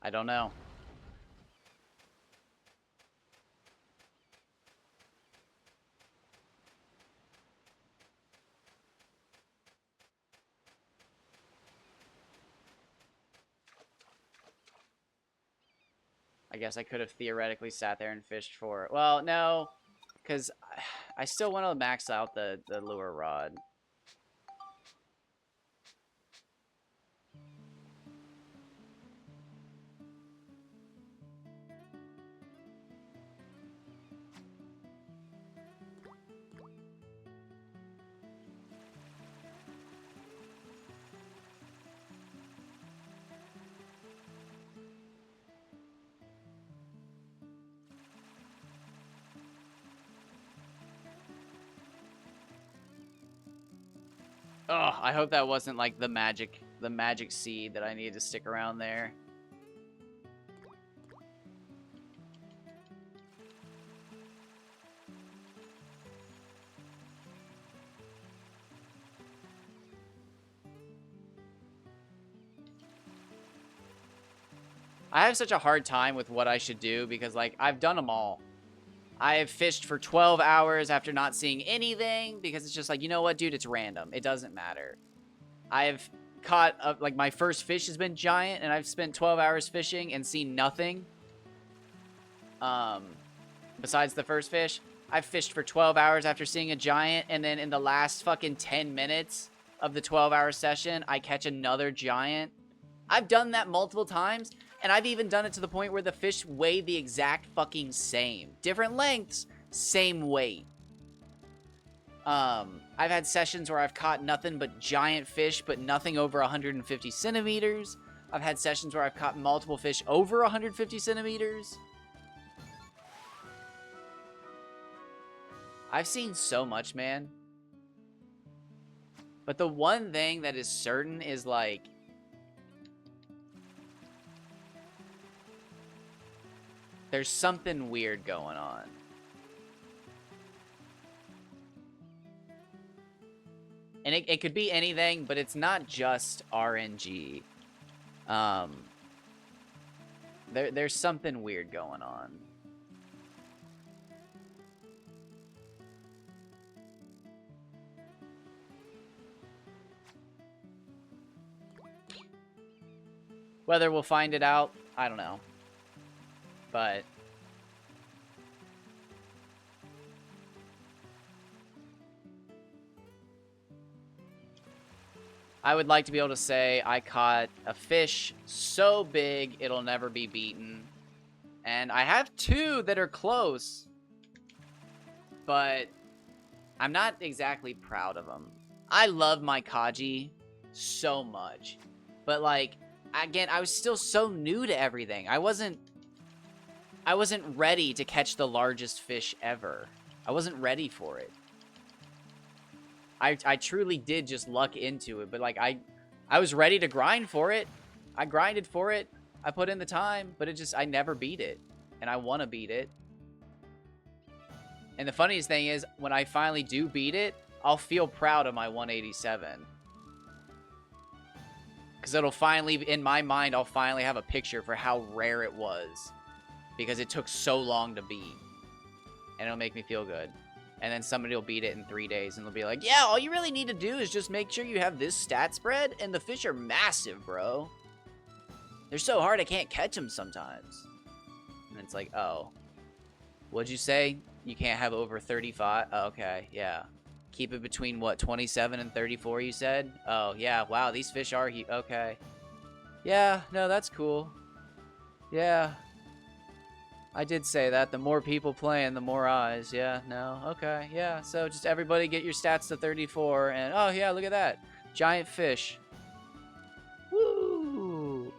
I don't know. I guess I could have theoretically sat there and fished for it. Well, no, because I still want to max out the lure rod. Oh, I hope that wasn't like the magic seed that I needed to stick around there. I have such a hard time with what I should do because, like, I've done them all. I have fished for 12 hours after not seeing anything because it's just like, you know what, dude, it's random. It doesn't matter. I have caught, like, my first fish has been giant, and I've spent 12 hours fishing and seen nothing. Besides the first fish, I've fished for 12 hours after seeing a giant, and then in the last fucking 10 minutes of the 12-hour session, I catch another giant. I've done that multiple times. And I've even done it to the point where the fish weigh the exact fucking same. Different lengths, same weight. I've had sessions where I've caught nothing but giant fish, but nothing over 150 centimeters. I've had sessions where I've caught multiple fish over 150 centimeters. I've seen so much, man. But the one thing that is certain is, like, there's something weird going on. And it could be anything, but it's not just RNG. There's something weird going on. Whether we'll find it out, I don't know. But I would like to be able to say I caught a fish so big it'll never be beaten. And I have two that are close, but I'm not exactly proud of them. I love my Kaji so much, but, like, again, I was still so new to everything. I wasn't ready to catch the largest fish ever. I wasn't ready for it. I truly did just luck into it, but, like, I was ready to grind for it. I grinded for it. I put in the time, but I never beat it. and I want to beat it. And the funniest thing is, when I finally do beat it, I'll feel proud of my 187. Because it'll finally, in my mind, I'll finally have a picture for how rare it was. Because it took so long to beat. And it'll make me feel good. And then somebody will beat it in 3 days and they'll be like, yeah, all you really need to do is just make sure you have this stat spread. And the fish are massive, bro. They're so hard I can't catch them sometimes. And it's like, oh. What'd you say? You can't have over 35? Oh, okay, yeah. Keep it between, what, 27 and 34, you said? Oh, yeah, wow, these fish are... Okay. Yeah, no, that's cool. Yeah. I did say that. The more people playing, the more eyes. Yeah, no, okay, yeah. So just everybody get your stats to 34, and... Oh, yeah, look at that. Giant fish. Woo!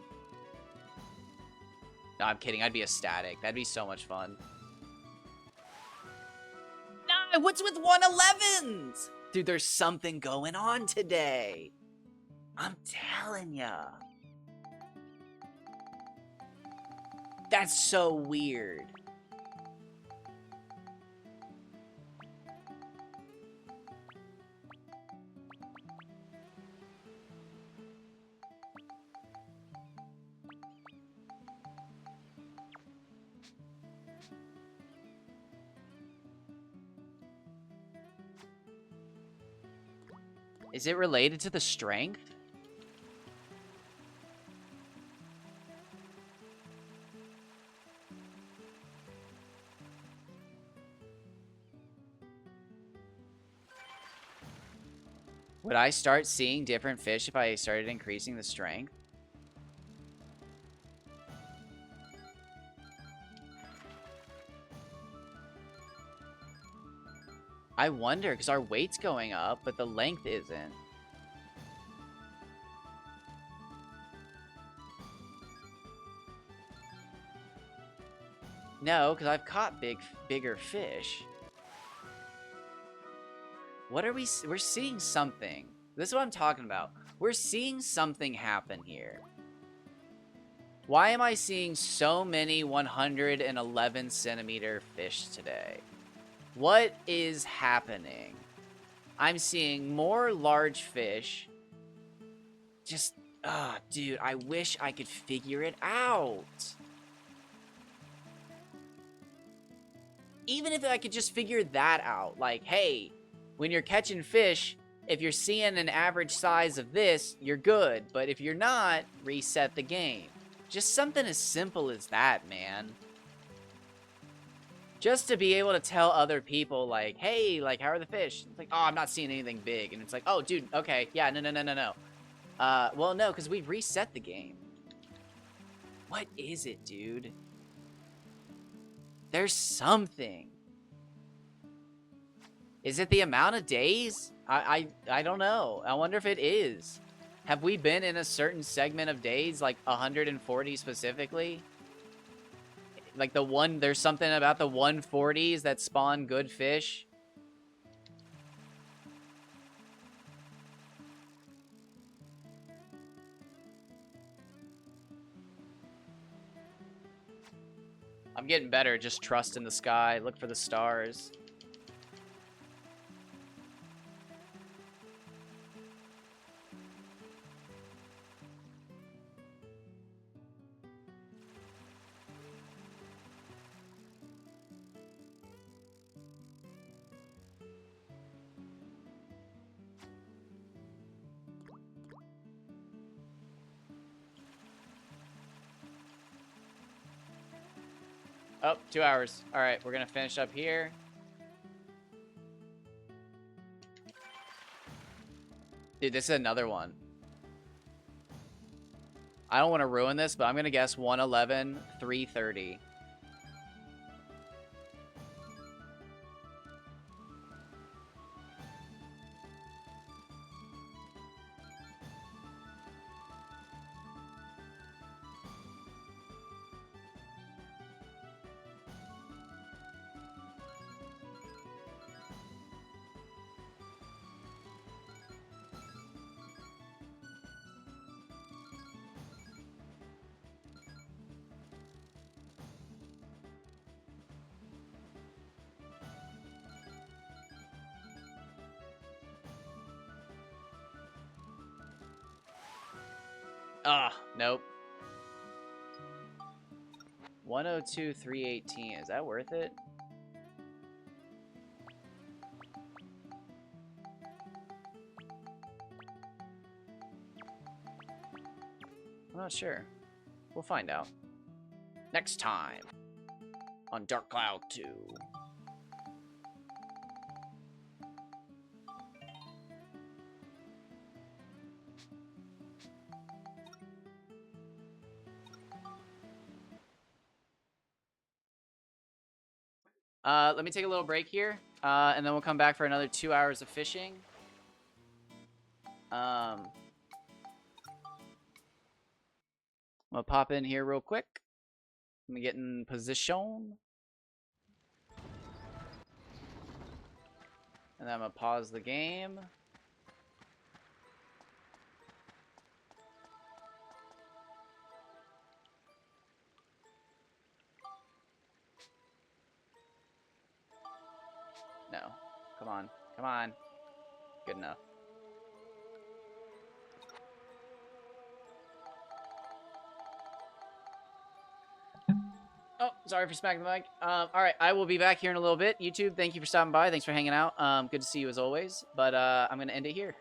No, I'm kidding. I'd be ecstatic. That'd be so much fun. Nah, what's with 111s? Dude, there's something going on today. I'm telling ya. That's so weird. Is it related to the strength? Would I start seeing different fish if I started increasing the strength? I wonder, because our weight's going up, but the length isn't. No, because I've caught bigger fish. What are we... We're seeing something. This is what I'm talking about. We're seeing something happen here. Why am I seeing so many 111 centimeter fish today? What is happening? I'm seeing more large fish. Just... dude, I wish I could figure it out. Even if I could just figure that out. Like, hey... When you're catching fish, if you're seeing an average size of this, you're good. But if you're not, reset the game. Just something as simple as that, man. Just to be able to tell other people, like, hey, like, how are the fish? It's like, oh, I'm not seeing anything big. And it's like, oh, dude, okay, yeah, no. Well, no, because we reset the game. What is it, dude? There's something. Is it the amount of days? I don't know. I wonder if it is. Have we been in a certain segment of days, like 140 specifically? Like the one, there's something about the 140s that spawn good fish. I'm getting better. Just trust in the sky. Look for the stars. Oh, 2 hours. All right, we're going to finish up here. Dude, this is another one. I don't want to ruin this, but I'm going to guess 111, 330. Nope. 102, 318. Is that worth it? I'm not sure. We'll find out. Next time on Dark Cloud 2. Let me take a little break here, and then we'll come back for another 2 hours of fishing. I'm gonna pop in here real quick. Let me get in position. And then I'm gonna pause the game. No. Come on. Come on. Good enough. Oh, sorry for smacking the mic. All right, I will be back here in a little bit. YouTube, thank you for stopping by. Thanks for hanging out. Good to see you as always. But I'm going to end it here.